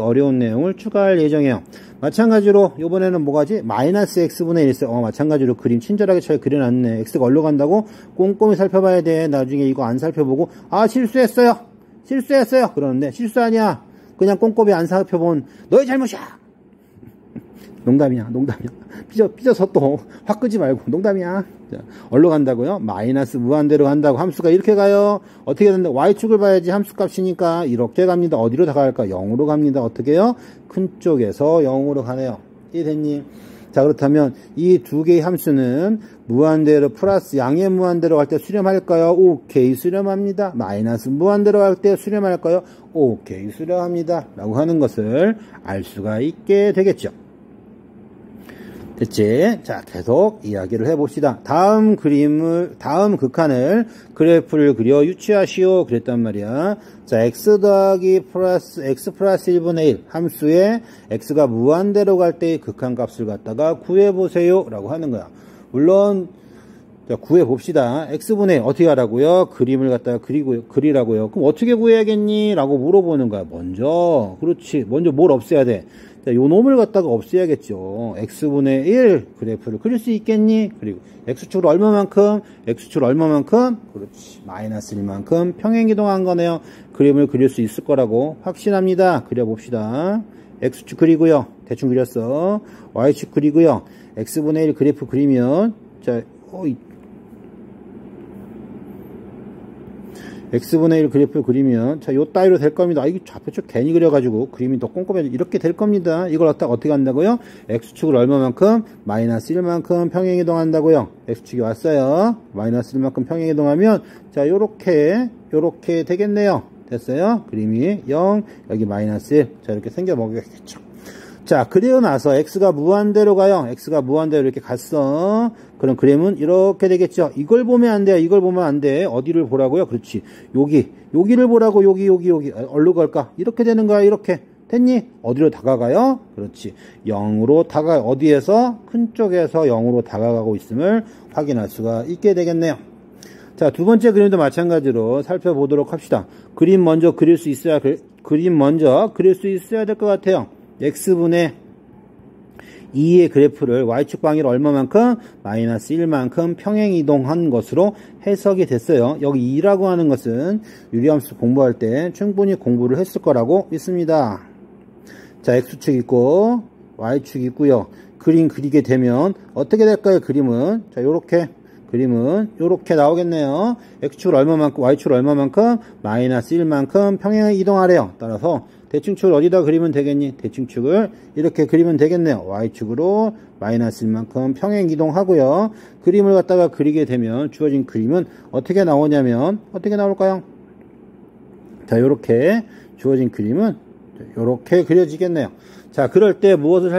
Speaker 1: 어려운 내용을 추가할 예정이에요. 마찬가지로 이번에는 뭐가지? 마이너스 x분의 1 있어요. 마찬가지로 그림 친절하게 잘 그려놨네. x가 어디로 간다고? 꼼꼼히 살펴봐야 돼. 나중에 이거 안 살펴보고 실수했어요 그러는데 실수 아니야. 그냥 꼼꼼히 안 살펴본 너의 잘못이야. 농담이야. 삐져서 또 확 끄지 말고 농담이야. 자, 어디로 간다고요? 마이너스 무한대로 간다고. 함수가 이렇게 가요. 어떻게 된다? y축을 봐야지. 함수값이니까 이렇게 갑니다. 어디로 다가갈까? 0으로 갑니다. 어떻게 해요? 큰 쪽에서 0으로 가네요. 이해됐니? 자, 그렇다면 이 두 개의 함수는 무한대로 플러스 양의 무한대로 갈 때 수렴할까요? 오케이, 수렴합니다. 마이너스 무한대로 갈 때 수렴할까요? 오케이, 수렴합니다. 라고 하는 것을 알 수가 있게 되겠죠. 됐지? 자, 계속 이야기를 해봅시다. 다음 극한을 그래프를 그려 유추하시오. 그랬단 말이야. 자, x 더하기 x 플러스 1분의 1 함수에 x가 무한대로 갈 때의 극한값을 갖다가 구해보세요. 라고 하는 거야. 물론, 자, 구해봅시다. x분의 1 어떻게 하라고요? 그림을 갖다가 그리라고요. 그럼 어떻게 구해야겠니? 라고 물어보는 거야. 먼저. 그렇지. 먼저 뭘 없애야 돼? 자, 요 놈을 갖다가 없애야겠죠. x분의 1 그래프를 그릴 수 있겠니? 그리고 x축으로 얼마만큼? x축으로 얼마만큼? 그렇지. 마이너스 1만큼 평행이동한 거네요. 그림을 그릴 수 있을 거라고 확신합니다. 그려봅시다. x축 그리고요. 대충 그렸어. y축 그리고요. x분의 1 그래프 그리면 자, x분의 1 그래프를 그리면 자, 요 따위로 될 겁니다. 이거 좌표축 괜히 그려가지고 그림이 더 꼼꼼해져 이렇게 될 겁니다. 이걸 어떻게 한다고요? x축을 얼마만큼? 마이너스 1만큼 평행이동한다고요. x축이 왔어요. 마이너스 1만큼 평행이동하면 자, 요렇게 되겠네요. 됐어요? 그림이 0 여기 마이너스 1 자, 이렇게 생겨 먹겠죠. 자, 그리고 나서 x가 무한대로 가요. x가 무한대로 이렇게 갔어. 그럼 그림은 이렇게 되겠죠. 이걸 보면 안 돼요. 이걸 보면 안 돼. 어디를 보라고요? 그렇지. 여기를 보라고. 여기. 어디로 갈까? 이렇게 되는 거야. 이렇게. 됐니? 어디로 다가가요? 그렇지. 0으로 어디에서? 큰 쪽에서 0으로 다가가고 있음을 확인할 수가 있게 되겠네요. 자, 두 번째 그림도 마찬가지로 살펴보도록 합시다. 그림 먼저 그릴 수 있어야 될 것 같아요. x분의 2의 그래프를 y축 방위로 얼마만큼? 마이너스 1만큼 평행이동한 것으로 해석이 됐어요. 여기 2라고 하는 것은 유리함수 공부할 때 충분히 공부를 했을 거라고 믿습니다. 자, x축 있고 y축 있고요. 그림 그리게 되면 어떻게 될까요? 그림은 자, 요렇게 나오겠네요. x축을 얼마만큼, y축을 얼마만큼? 마이너스 1만큼 평행을 이동하래요. 따라서 대칭축을 어디다 그리면 되겠니? 대칭축을 이렇게 그리면 되겠네요. y축으로 마이너스 1만큼 평행 이동하고요. 그림을 갖다가 그리게 되면 주어진 그림은 어떻게 나오냐면 어떻게 나올까요? 자, 요렇게 주어진 그림은 요렇게 그려지겠네요. 자, 그럴 때 무엇을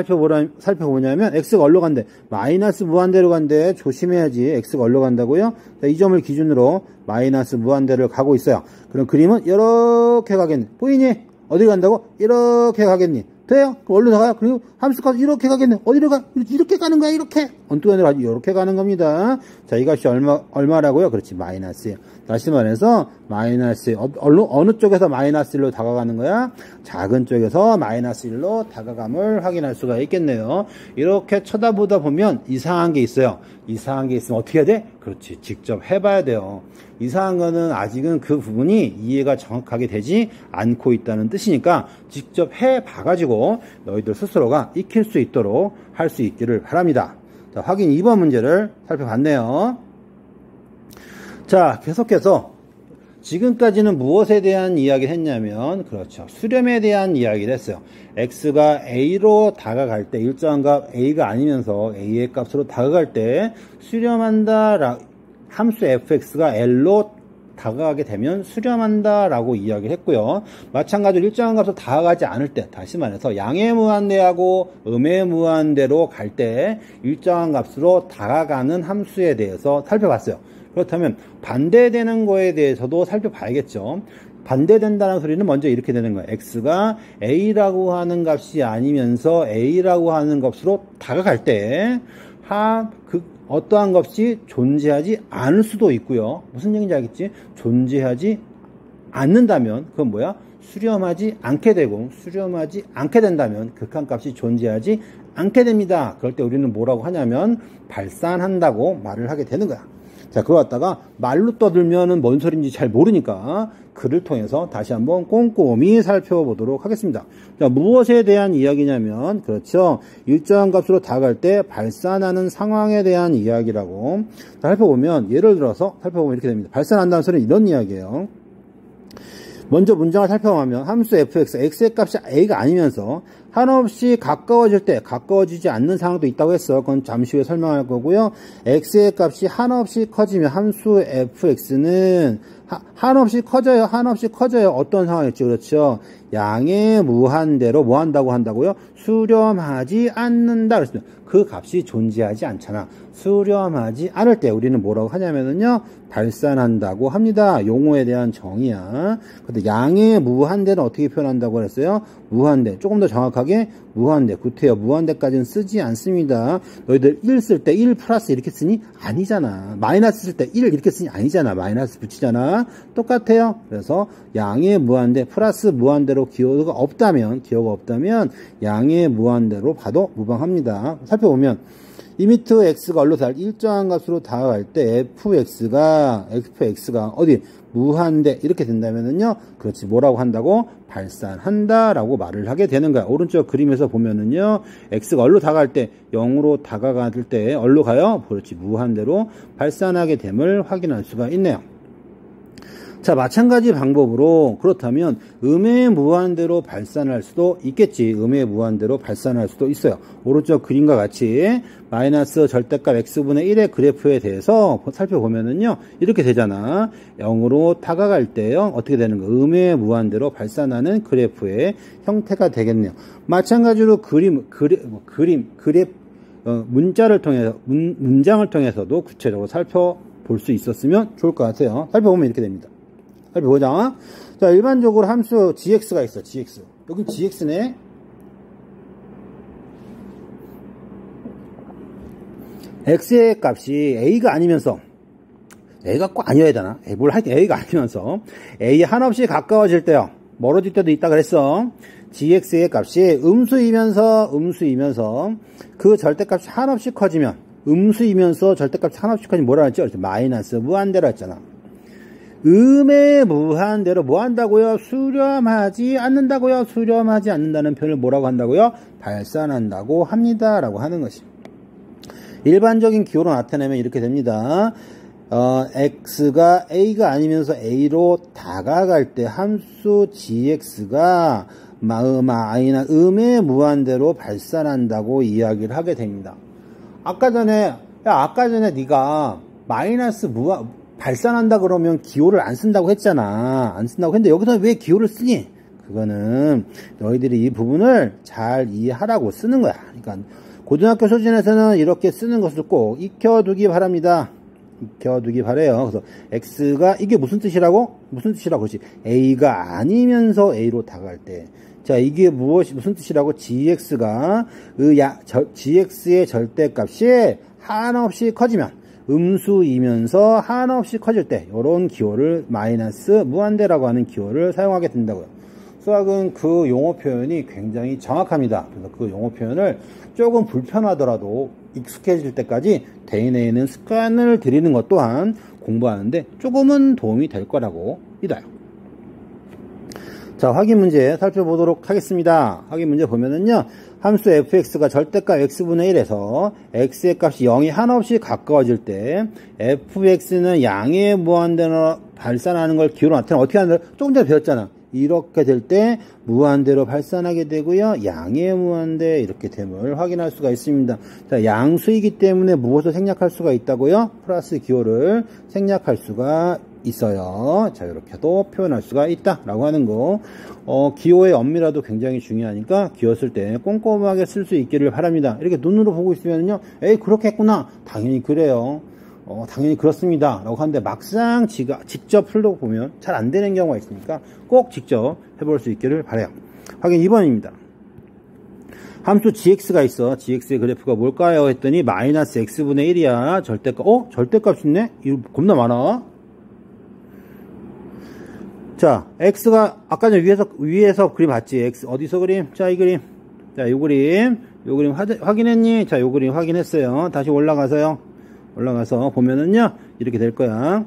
Speaker 1: 살펴보냐면 x가 어디로 간대? 마이너스 무한대로 간대. 조심해야지. x가 어디로 간다고요? 자, 이 점을 기준으로 마이너스 무한대를 가고 있어요. 그럼 그림은 이렇게 가겠네. 보이니? 어디 간다고? 이렇게 가겠니? 돼요? 그럼 얼른 나가요. 그리고 함수값 이렇게 가겠네. 어디로 가? 이렇게 가는 거야. 이렇게. 엉뚱한 데로 이렇게 가는 겁니다. 자, 이 값이 얼마라고요? 그렇지. 마이너스. 다시 말해서 마이너스 어느 쪽에서 마이너스 1로 다가가는 거야? 작은 쪽에서 마이너스 1로 다가감을 확인할 수가 있겠네요. 이렇게 쳐다보다 보면 이상한 게 있어요. 이상한 게 있으면 어떻게 해야 돼? 그렇지. 직접 해봐야 돼요. 이상한 거는 아직은 그 부분이 이해가 정확하게 되지 않고 있다는 뜻이니까 직접 해봐가지고 너희들 스스로가 익힐 수 있도록 할 수 있기를 바랍니다. 자, 확인 2번 문제를 살펴봤네요. 자, 계속해서 지금까지는 무엇에 대한 이야기를 했냐면 그렇죠. 수렴에 대한 이야기를 했어요. x가 a로 다가갈 때 일정한 값 a가 아니면서 a의 값으로 다가갈 때 수렴한다. 함수 fx가 l로 다가가게 되면 수렴한다 라고 이야기를 했고요. 마찬가지로 일정한 값으로 다가가지 않을 때 다시 말해서 양의 무한대하고 음의 무한대로 갈 때 일정한 값으로 다가가는 함수에 대해서 살펴봤어요. 그렇다면 반대되는 거에 대해서도 살펴봐야겠죠. 반대된다는 소리는 먼저 이렇게 되는 거예요. x가 a라고 하는 값이 아니면서 a라고 하는 값으로 다가갈 때 어떠한 값이 존재하지 않을 수도 있고요. 무슨 얘기인지 알겠지? 존재하지 않는다면 그건 뭐야? 수렴하지 않게 되고 수렴하지 않게 된다면 극한값이 존재하지 않게 됩니다. 그럴 때 우리는 뭐라고 하냐면 발산한다고 말을 하게 되는 거야. 자, 그거 갖다가 말로 떠들면은 뭔 소리인지 잘 모르니까 글을 통해서 다시 한번 꼼꼼히 살펴보도록 하겠습니다. 자, 무엇에 대한 이야기냐면 그렇죠. 일정한 값으로 다가갈 때 발산하는 상황에 대한 이야기라고. 자, 살펴보면 예를 들어서 살펴보면 이렇게 됩니다. 발산한다는 소리는 이런 이야기예요. 먼저 문장을 살펴보면 함수 fx, x의 값이 a가 아니면서 한없이 가까워질 때 가까워지지 않는 상황도 있다고 했어. 그건 잠시 후에 설명할 거고요. x의 값이 한없이 커지면 함수 fx는 한없이 커져요. 한없이 커져요. 어떤 상황이었죠? 그렇죠. 양의 무한대로 뭐 한다고요? 수렴하지 않는다. 그랬습니다. 그 값이 존재하지 않잖아. 수렴하지 않을 때 우리는 뭐라고 하냐면은요, 발산한다고 합니다. 용어에 대한 정의야. 근데 양의 무한대는 어떻게 표현한다고 그랬어요? 무한대. 조금 더 정확하게 무한대. 구태여 무한대까지는 쓰지 않습니다. 너희들 1 쓸 때 1 플러스 이렇게 쓰니? 아니잖아. 마이너스 쓸 때 1 이렇게 쓰니? 아니잖아. 마이너스 붙이잖아. 똑같아요. 그래서 양의 무한대 플러스 무한대로 기호가 없다면 양의 무한대로 봐도 무방합니다. 살펴보면 리미트 x가 얼로 일정한 값으로 다가갈 때 fx가 어디 무한대 이렇게 된다면은요, 그렇지, 뭐라고 한다고? 발산한다 라고 말을 하게 되는 거야. 오른쪽 그림에서 보면은요, x가 얼로 다가갈 때 0으로 다가갈 때 얼로 가요? 그렇지, 무한대로 발산하게 됨을 확인할 수가 있네요. 자, 마찬가지 방법으로 그렇다면 음의 무한대로 발산할 수도 있겠지. 음의 무한대로 발산할 수도 있어요. 오른쪽 그림과 같이 마이너스 절대값 x분의 1의 그래프에 대해서 살펴보면은요, 이렇게 되잖아. 0으로 다가갈 때요, 어떻게 되는 거? 음의 무한대로 발산하는 그래프의 형태가 되겠네요. 마찬가지로 문장을 통해서도 구체적으로 살펴볼 수 있었으면 좋을 것 같아요. 살펴보면 이렇게 됩니다. 살펴보자. 자, 일반적으로 함수 gx가 있어. gx. 여기 gx네. x의 값이 a가 아니면서, a가 꼭 아니어야 되나? 뭘 하여튼 a가 아니면서 a에 한없이 가까워질 때요, 멀어질 때도 있다 그랬어. gx의 값이 음수이면서 그 절대값이 한없이 커지면, 음수이면서 절대값이 한없이 커지면 뭐라 했죠? 마이너스 무한대로 했잖아. 음의 무한대로 뭐 한다고요? 수렴하지 않는다고요? 수렴하지 않는다는 표현을 뭐라고 한다고요? 발산한다고 합니다. 라고 하는 것이. 일반적인 기호로 나타내면 이렇게 됩니다. x가 a가 아니면서 a로 다가갈 때 함수 gx가 음의 무한대로 발산한다고 이야기를 하게 됩니다. 아까 전에 네가 마이너스 발산한다 그러면 기호를 안 쓴다고 했잖아. 안 쓴다고 했는데 여기서 왜 기호를 쓰니? 그거는 너희들이 이 부분을 잘 이해하라고 쓰는 거야. 그러니까 고등학교 소진에서는 이렇게 쓰는 것을 꼭 익혀두기 바랍니다. 익혀두기 바래요. 그래서 x가 이게 무슨 뜻이라고? 그렇지. a가 아니면서 a로 다가갈 때. 자, 이게 무슨 뜻이라고? gx가 gx의 절대값이 한없이 커지면, 음수이면서 한없이 커질 때 이런 기호를 마이너스 무한대라고 하는 기호를 사용하게 된다고요. 수학은 그 용어 표현이 굉장히 정확합니다. 그래서 그 용어 표현을 조금 불편하더라도 익숙해질 때까지 대인에는 습관을 들이는 것 또한 공부하는데 조금은 도움이 될 거라고 믿어요. 자, 확인 문제 살펴보도록 하겠습니다. 확인 문제 보면은요, 함수 fx가 절대값 x분의 1에서 x의 값이 0이 한없이 가까워질 때 fx는 양의 무한대로 발산하는 걸 기호로 나타내면 어떻게 하는 걸 조금 전에 배웠잖아. 이렇게 될 때 무한대로 발산하게 되고요, 양의 무한대 이렇게 됨을 확인할 수가 있습니다. 자, 양수이기 때문에 무엇을 생략할 수가 있다고요? 플러스 기호를 생략할 수가 있어요. 자, 이렇게도 표현할 수가 있다라고 하는 거. 기호의 엄밀화도 굉장히 중요하니까 기호 쓸 때 꼼꼼하게 쓸 수 있기를 바랍니다. 이렇게 눈으로 보고 있으면요, 에이, 그렇게 했구나. 당연히 그래요. 당연히 그렇습니다. 라고 하는데 막상 직접 풀고 보면 잘 안 되는 경우가 있으니까 꼭 직접 해볼 수 있기를 바라요. 확인 2번입니다. 함수 gx가 있어. gx의 그래프가 뭘까요? 했더니 마이너스 x분의 1이야. 절대값. 절대값이 있네? 이거 겁나 많아. 자, x가 아까 전에 위에서 그림 봤지? x 어디서 그림? 자, 이 그림. 자, 요 그림 확인했니? 자, 요 그림 확인했어요. 다시 올라가서 보면은요, 이렇게 될 거야.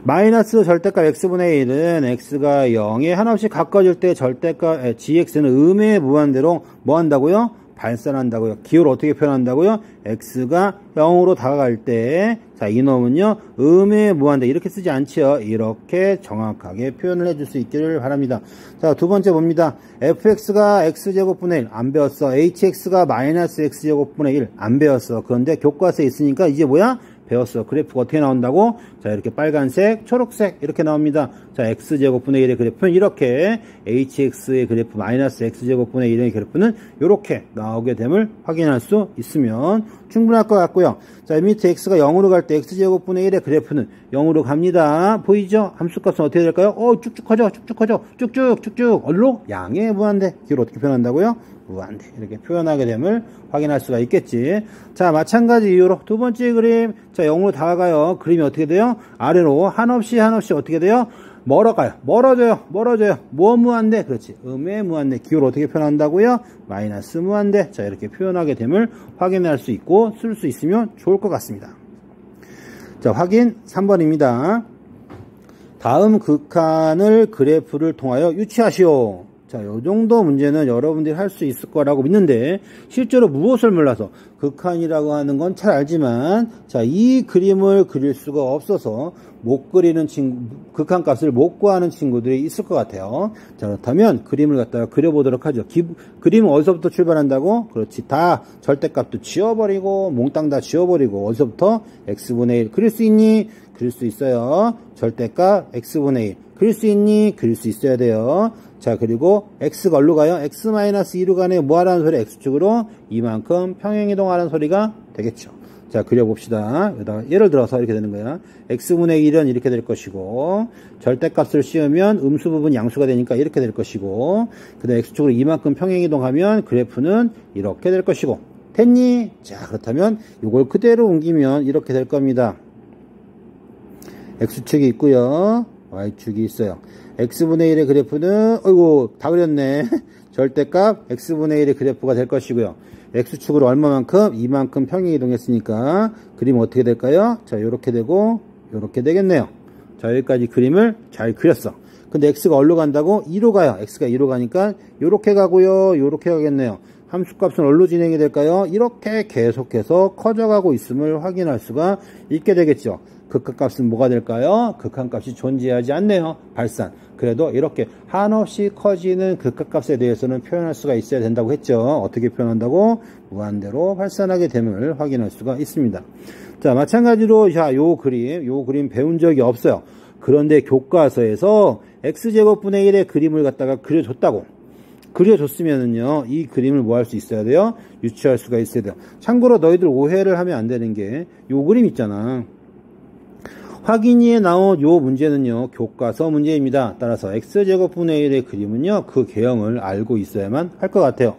Speaker 1: 마이너스 절대값 x분의 1은 x가 0에 한없이 가까워질 때 절대값 gx는 음의 무한대로 뭐 한다고요? 발산한다고요. 기호를 어떻게 표현한다고요? x가 0으로 다가갈 때, 자, 이놈은요, 음의 무한대 이렇게 쓰지 않지요. 이렇게 정확하게 표현을 해줄 수 있기를 바랍니다. 자, 두 번째 봅니다. fx가 x제곱분의 1 안 배웠어. hx가 마이너스 x제곱분의 1 안 배웠어. 그런데 교과서에 있으니까 이제 뭐야? 배웠어. 그래프가 어떻게 나온다고? 자, 이렇게 빨간색, 초록색 이렇게 나옵니다. 자, x제곱분의 1의 그래프는 이렇게, hx의 그래프 마이너스 x제곱분의 1의 그래프는 이렇게 나오게 됨을 확인할 수 있으면 충분할 것 같고요. 자, 밑에 x가 0으로 갈 때 x제곱분의 1의 그래프는 0으로 갑니다. 보이죠? 함수값은 어떻게 될까요? 쭉쭉 커져, 쭉쭉 커져, 쭉쭉. 어디로? 양의 무한대. 기호를 어떻게 표현한다고요? 무한대. 이렇게 표현하게 됨을 확인할 수가 있겠지. 자, 마찬가지 이유로 두 번째 그림. 자, 0으로 다가가요. 그림이 어떻게 돼요? 아래로 한없이 어떻게 돼요? 멀어가요. 멀어져요. 뭐 무한대? 그렇지. 음의 무한대. 기호를 어떻게 표현한다고요? 마이너스 무한대. 자, 이렇게 표현하게 됨을 확인할 수 있고 쓸 수 있으면 좋을 것 같습니다. 자, 확인 3번입니다. 다음 극한을 그래프를 통하여 유추하시오. 자, 요 정도 문제는 여러분들이 할 수 있을 거라고 믿는데, 실제로 무엇을 몰라서, 극한이라고 하는 건 잘 알지만, 자, 이 그림을 그릴 수가 없어서, 못 그리는 극한 값을 못 구하는 친구들이 있을 것 같아요. 자, 그렇다면, 그림을 갖다가 그려보도록 하죠. 그림은 어디서부터 출발한다고? 그렇지. 다 절대값도 지워버리고, 몽땅 다 지워버리고, 어디서부터? x분의 1. 그릴 수 있니? 그릴 수 있어요. 절대값 x분의 1. 그릴 수 있니? 그릴 수 있어야 돼요. 자, 그리고 x가 어디로 가요? x-2로 가네. 뭐 하라는 소리? x축으로 이만큼 평행이동하라는 소리가 되겠죠. 자, 그려봅시다. 여기다가 예를 들어서 이렇게 되는 거야. x분의 1은 이렇게 될 것이고, 절대값을 씌우면 음수 부분 양수가 되니까 이렇게 될 것이고, 그 다음에 x축으로 이만큼 평행이동하면 그래프는 이렇게 될 것이고, 됐니? 자, 그렇다면 이걸 그대로 옮기면 이렇게 될 겁니다. x축이 있고요. y축이 있어요. x분의 1의 그래프는 어이구 다 그렸네. 절대값 x분의 1의 그래프가 될 것이고요. x축으로 얼마만큼? 이만큼 평행 이동했으니까 그림 어떻게 될까요? 자, 요렇게 되고 요렇게 되겠네요. 자, 여기까지 그림을 잘 그렸어. 근데 x가 어디로 간다고? 2로 가요. x가 2로 가니까 요렇게 가고요. 요렇게 가겠네요. 함수값은 어디로 진행이 될까요? 이렇게 계속해서 커져가고 있음을 확인할 수가 있게 되겠죠. 극한값은 뭐가 될까요? 극한값이 존재하지 않네요. 발산. 그래도 이렇게 한없이 커지는 극한값에 대해서는 표현할 수가 있어야 된다고 했죠. 어떻게 표현한다고? 무한대로 발산하게 됨을 확인할 수가 있습니다. 자, 마찬가지로 자, 요 그림 배운 적이 없어요. 그런데 교과서에서 x제곱분의 1의 그림을 갖다가 그려줬으면은요, 이 그림을 뭐 할 수 있어야 돼요? 유추할 수가 있어야 돼요. 참고로 너희들 오해를 하면 안 되는 게, 요 그림 있잖아. 확인위에 나온 요 문제는요, 교과서 문제입니다. 따라서 x제곱분의 1의 그림은요, 그 개형을 알고 있어야만 할 것 같아요.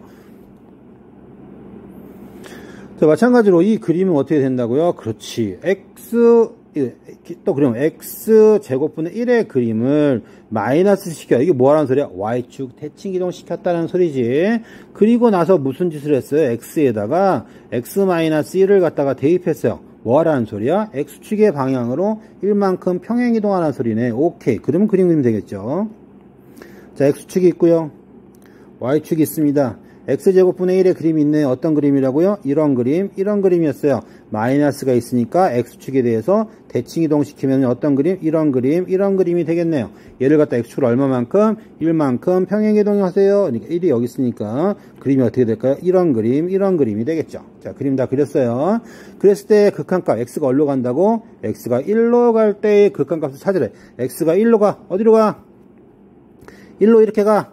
Speaker 1: 자, 마찬가지로 이 그림은 어떻게 된다고요? 그렇지. 또 그러면 x제곱분의 1의 그림을 마이너스 시켜. 이게 뭐 하라는 소리야? y축 대칭 이동 시켰다는 소리지. 그리고 나서 무슨 짓을 했어요? x에다가 x-1을 갖다가 대입했어요. 뭐 하라는 소리야? x축의 방향으로 1만큼 평행 이동하는 소리네. 오케이. 그러면 그리면 되겠죠. 자, x축이 있고요. y축이 있습니다. x제곱분의 1의 그림이 있네. 어떤 그림이라고요? 이런 그림이었어요. 마이너스가 있으니까 x축에 대해서 대칭 이동시키면 어떤 그림? 이런 그림이 되겠네요. 얘를 갖다 x축으로 얼마만큼? 1만큼 평행 이동하세요. 그러니까 1이 여기 있으니까 그림이 어떻게 될까요? 이런 그림이 되겠죠. 자, 그림 다 그렸어요. 그랬을 때 극한값 x가 어디로 간다고? x가 1로 갈 때의 극한값을 찾으래. x가 1로 가. 어디로 가? 1로 이렇게 가.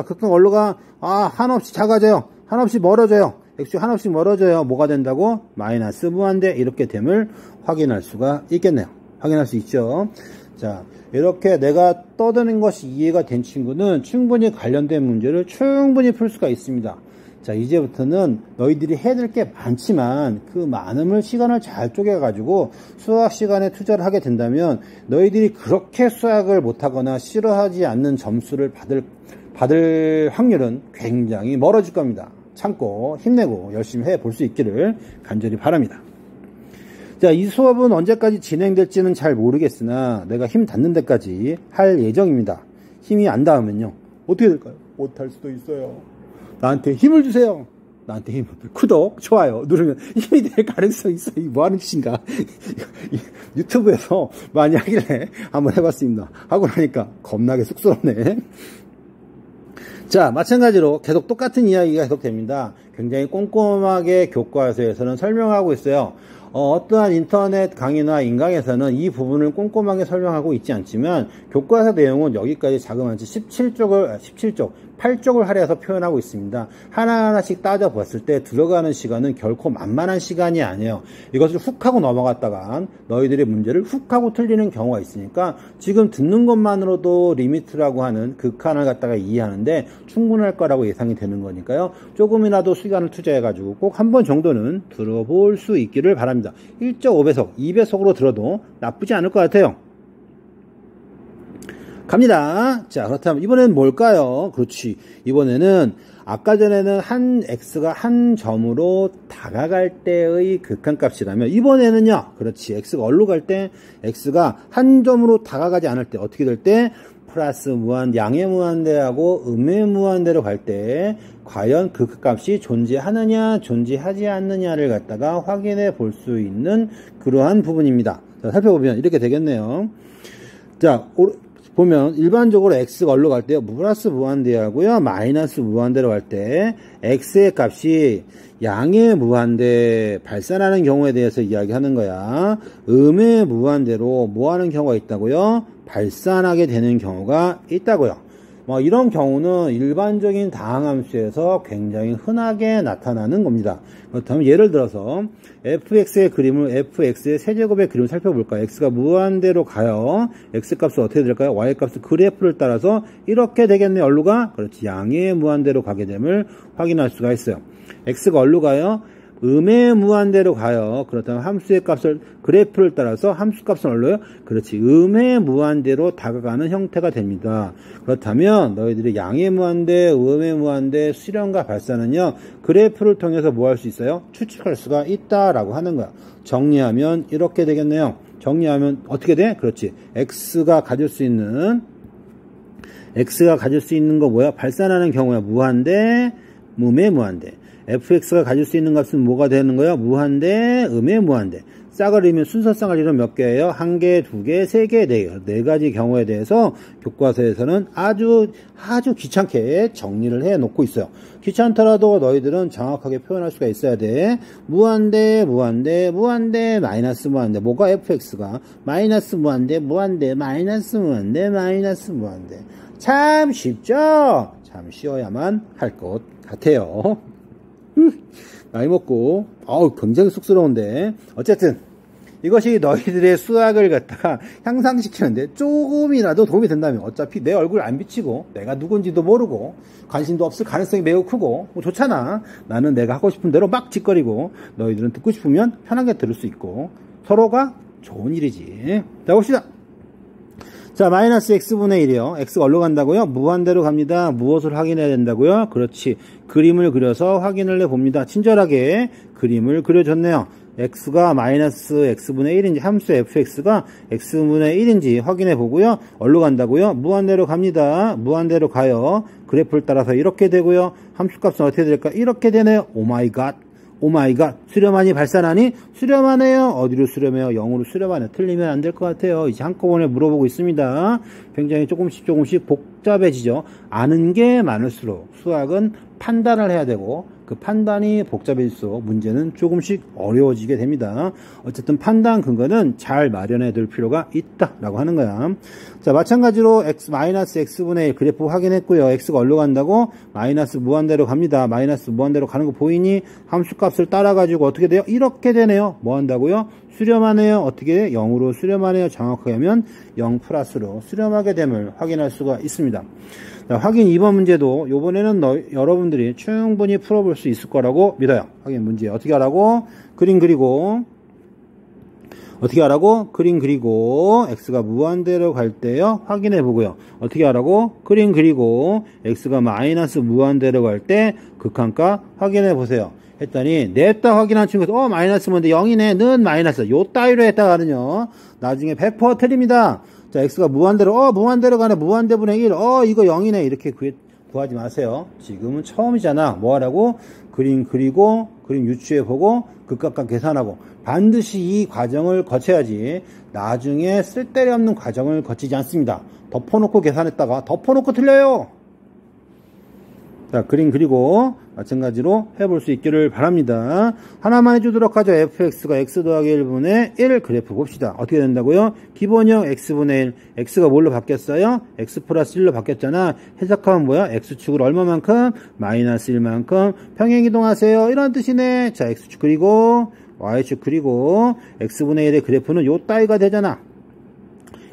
Speaker 1: 극한 어디로 가? 한없이 작아져요. 한없이 멀어져요. x축 한없이 멀어져요. 뭐가 된다고? 마이너스 무한대. 이렇게 됨을 확인할 수가 있겠네요. 확인할 수 있죠. 자, 이렇게 내가 떠드는 것이 이해가 된 친구는 충분히 관련된 문제를 충분히 풀 수가 있습니다. 자, 이제부터는 너희들이 해야 될 게 많지만 그 많음을 시간을 잘 쪼개가지고 수학 시간에 투자를 하게 된다면 너희들이 그렇게 수학을 못하거나 싫어하지 않는 점수를 받을 확률은 굉장히 멀어질 겁니다. 참고 힘내고 열심히 해볼 수 있기를 간절히 바랍니다. 자, 이 수업은 언제까지 진행될지는 잘 모르겠으나 내가 힘 닿는 데까지 할 예정입니다. 힘이 안 닿으면요, 어떻게 될까요? 못할 수도 있어요. 나한테 힘을 주세요. 나한테 힘. 구독, 좋아요 누르면 힘이 될 가능성이 있어. 이게 뭐 하는 짓인가? 유튜브에서 많이 하길래 한번 해봤습니다. 하고 나니까 겁나게 쑥스럽네. 자, 마찬가지로 계속 똑같은 이야기가 계속됩니다. 굉장히 꼼꼼하게 교과서에서는 설명하고 있어요. 어떠한 인터넷 강의나 인강에서는 이 부분을 꼼꼼하게 설명하고 있지 않지만 교과서 내용은 여기까지 자그마치 17쪽 8쪽을 할애해서 표현하고 있습니다. 하나하나씩 따져봤을 때 들어가는 시간은 결코 만만한 시간이 아니에요. 이것을 훅 하고 넘어갔다가 너희들의 문제를 훅 하고 틀리는 경우가 있으니까 지금 듣는 것만으로도 리미트라고 하는 극한을 갖다가 이해하는데 충분할 거라고 예상이 되는 거니까요. 조금이라도 시간을 투자해가지고 꼭 한 번 정도는 들어볼 수 있기를 바랍니다. 1.5배속, 2배속으로 들어도 나쁘지 않을 것 같아요. 갑니다. 자, 그렇다면 이번에는 뭘까요? 그렇지. 이번에는 아까 전에는 한 x가 한 점으로 다가갈 때의 극한값이라면 이번에는요. 그렇지. x가 어디로 갈 때 x가 한 점으로 다가가지 않을 때 어떻게 될 때 플러스 무한, 양의 무한대하고 음의 무한대로 갈 때 과연 그 극값이 존재하느냐 존재하지 않느냐를 갖다가 확인해 볼 수 있는 그러한 부분입니다. 자, 살펴보면 이렇게 되겠네요. 자, 보면 일반적으로 x가 어디로 갈 때요? 플러스 무한대하고요. 마이너스 무한대로 갈 때 x의 값이 양의 무한대 발산하는 경우에 대해서 이야기하는 거야. 음의 무한대로 뭐 하는 경우가 있다고요? 발산하게 되는 경우가 있다고요. 이런 경우는 일반적인 다항함수에서 굉장히 흔하게 나타나는 겁니다. 그렇다면 예를 들어서 fx의 그림을 fx의 세제곱의 그림을 살펴볼까요? x가 무한대로 가요. x값은 어떻게 될까요? y값은 그래프를 따라서 이렇게 되겠네요. 어디로 가? 그렇지. 양의 무한대로 가게 됨을 확인할 수가 있어요. x가 어디로 가요? 음의 무한대로 가요. 그렇다면 함수의 값을 그래프를 따라서 함수 값은 어디로요? 그렇지. 음의 무한대로 다가가는 형태가 됩니다. 그렇다면 너희들이 양의 무한대, 음의 무한대, 수렴과 발산은요. 그래프를 통해서 뭐 할 수 있어요? 추측할 수가 있다라고 하는 거야. 정리하면 이렇게 되겠네요. 정리하면 어떻게 돼? 그렇지. x가 가질 수 있는 거 뭐야? 발산하는 경우야. 무한대, 음의 무한대. fx가 가질 수 있는 값은 뭐가 되는 거예요? 무한대, 음의 무한대. 싸그리면 순서쌍을 이루면 몇 개예요? 한 개, 두 개, 세 개, 네 개. 네 가지 경우에 대해서 교과서에서는 아주 귀찮게 정리를 해 놓고 있어요. 귀찮더라도 너희들은 정확하게 표현할 수가 있어야 돼. 무한대, 마이너스 무한대. 뭐가 fx가? 마이너스 무한대, 마이너스 무한대, 마이너스 무한대. 참 쉽죠? 참 쉬어야만 할 것 같아요. 나이 먹고 굉장히 쑥스러운데 어쨌든 이것이 너희들의 수학을 갖다가 향상시키는데 조금이라도 도움이 된다면 어차피 내 얼굴 안 비치고 내가 누군지도 모르고 관심도 없을 가능성이 매우 크고 좋잖아. 나는 내가 하고 싶은 대로 막 짓거리고 너희들은 듣고 싶으면 편하게 들을 수 있고 서로가 좋은 일이지. 자, 봅시다. 자, 마이너스 x분의 1이요. x가 어디로 간다고요? 무한대로 갑니다. 무엇을 확인해야 된다고요? 그렇지. 그림을 그려서 확인을 해봅니다. 친절하게 그림을 그려줬네요. x가 마이너스 x분의 1인지 함수 fx가 x분의 1인지 확인해 보고요. 어디로 간다고요? 무한대로 갑니다. 무한대로 가요. 그래프를 따라서 이렇게 되고요. 함수값은 어떻게 될까? 이렇게 되네요. 오마이갓. 수렴하니 발산하니? 수렴하네요. 어디로 수렴해요? 0으로 수렴하네. 틀리면 안 될 것 같아요. 이제 한꺼번에 물어보고 있습니다. 굉장히 조금씩 복잡해지죠. 아는 게 많을수록 수학은 판단을 해야 되고 그 판단이 복잡해질수록 문제는 조금씩 어려워지게 됩니다. 어쨌든 판단 근거는 잘 마련해 둘 필요가 있다라고 하는 거야. 자, 마찬가지로 마이너스 x분의 1 그래프 확인했고요. x가 어디로 간다고? 마이너스 무한대로 갑니다. 마이너스 무한대로 가는 거 보이니? 함수값을 따라가지고 어떻게 돼요? 이렇게 되네요. 뭐 한다고요? 수렴하네요. 어떻게? 0으로 수렴하네요. 정확하게 하면 0 플러스로 수렴하게 됨을 확인할 수가 있습니다. 자, 확인 2번 문제도 요번에는 여러분들이 충분히 풀어볼 수 있을 거라고 믿어요. 확인 문제 어떻게 하라고? 그림 그리고 x가 무한대로 갈 때요. 확인해 보고요. 어떻게 하라고? 그림 그리고 x가 마이너스 무한대로 갈 때 극한값 확인해 보세요. 했더니 냈다 확인한 친구에서 마이너스 뭔데 0이네. 는 마이너스. 요 따위로 했다가는요. 나중에 100% 틀립니다. 자, x가 무한대로 가네. 무한대분의 1. 이거 0이네. 이렇게 구하지 마세요. 지금은 처음이잖아. 뭐 하라고? 그림 그리고 그림 유추해 보고 극값과 계산하고 반드시 이 과정을 거쳐야지 나중에 쓸데없는 과정을 거치지 않습니다. 덮어놓고 계산했다가 덮어놓고 틀려요. 자, 그림 그리고 마찬가지로 해볼 수 있기를 바랍니다. 하나만 해주도록 하죠. fx가 x 더하기 1분의 1 그래프 봅시다. 어떻게 된다고요? 기본형 x분의 1, x가 뭘로 바뀌었어요? x 플러스 1로 바뀌었잖아. 해석하면 뭐야? x축을 얼마만큼? 마이너스 1만큼 평행이동하세요. 이런 뜻이네. 자, x축 그리고 y축 그리고 x분의 1의 그래프는 요 따위가 되잖아.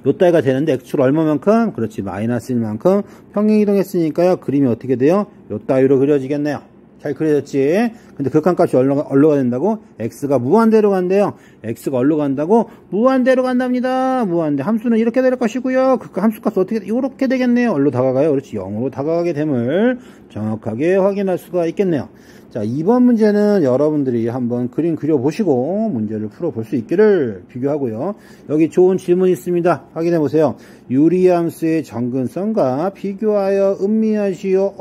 Speaker 1: 요 따위가 되는데 x축 얼마만큼? 그렇지, 마이너스 1만큼 평행이동했으니까요. 그림이 어떻게 돼요? 요 따위로 그려지겠네요. 잘 그려졌지? 근데 극한값이 얼로 된다고? x가 무한대로 간대요. x가 얼로 간다고? 무한대로 간답니다. 무한대. 함수는 이렇게 될 것이고요. 그 함수값 어떻게, 이렇게 되겠네요. 얼로 다가가요? 그렇지, 0으로 다가가게 됨을 정확하게 확인할 수가 있겠네요. 자, 2번 문제는 여러분들이 한번 그림 그려보시고 문제를 풀어볼 수 있기를 비교하고요. 여기 좋은 질문이 있습니다. 확인해 보세요. 유리함수의 정근성과 비교하여 음미하시오.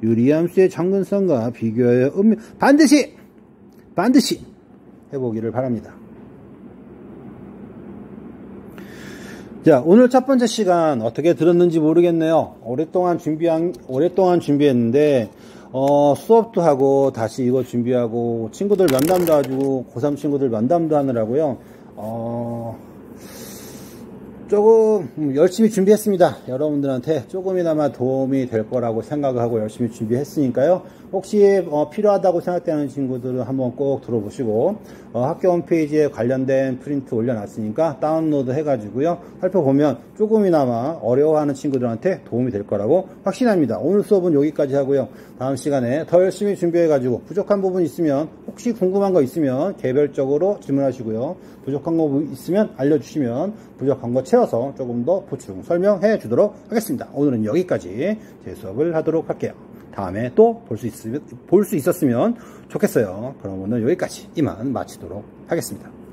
Speaker 1: 유리함수의 정근성과 비교하여 반드시 해보기를 바랍니다. 자, 오늘 첫 번째 시간 어떻게 들었는지 모르겠네요. 오랫동안 준비했는데 수업도 하고 다시 이거 준비하고 친구들 면담도 하고 고3 친구들 면담도 하느라고요. 조금 열심히 준비했습니다. 여러분들한테 조금이나마 도움이 될 거라고 생각을 하고 열심히 준비했으니까요. 혹시 필요하다고 생각되는 친구들은 한번 꼭 들어보시고 학교 홈페이지에 관련된 프린트 올려놨으니까 다운로드 해가지고요. 살펴보면 조금이나마 어려워하는 친구들한테 도움이 될 거라고 확신합니다. 오늘 수업은 여기까지 하고요. 다음 시간에 더 열심히 준비해가지고 부족한 부분 있으면 혹시 궁금한 거 있으면 개별적으로 질문하시고요. 부족한 거 있으면 알려주시면 부족한 거 채워서 조금 더 보충 설명해 주도록 하겠습니다. 오늘은 여기까지 제 수업을 하도록 할게요. 다음에 또 볼 수 있었으면 좋겠어요. 그럼 오늘 여기까지 이만 마치도록 하겠습니다.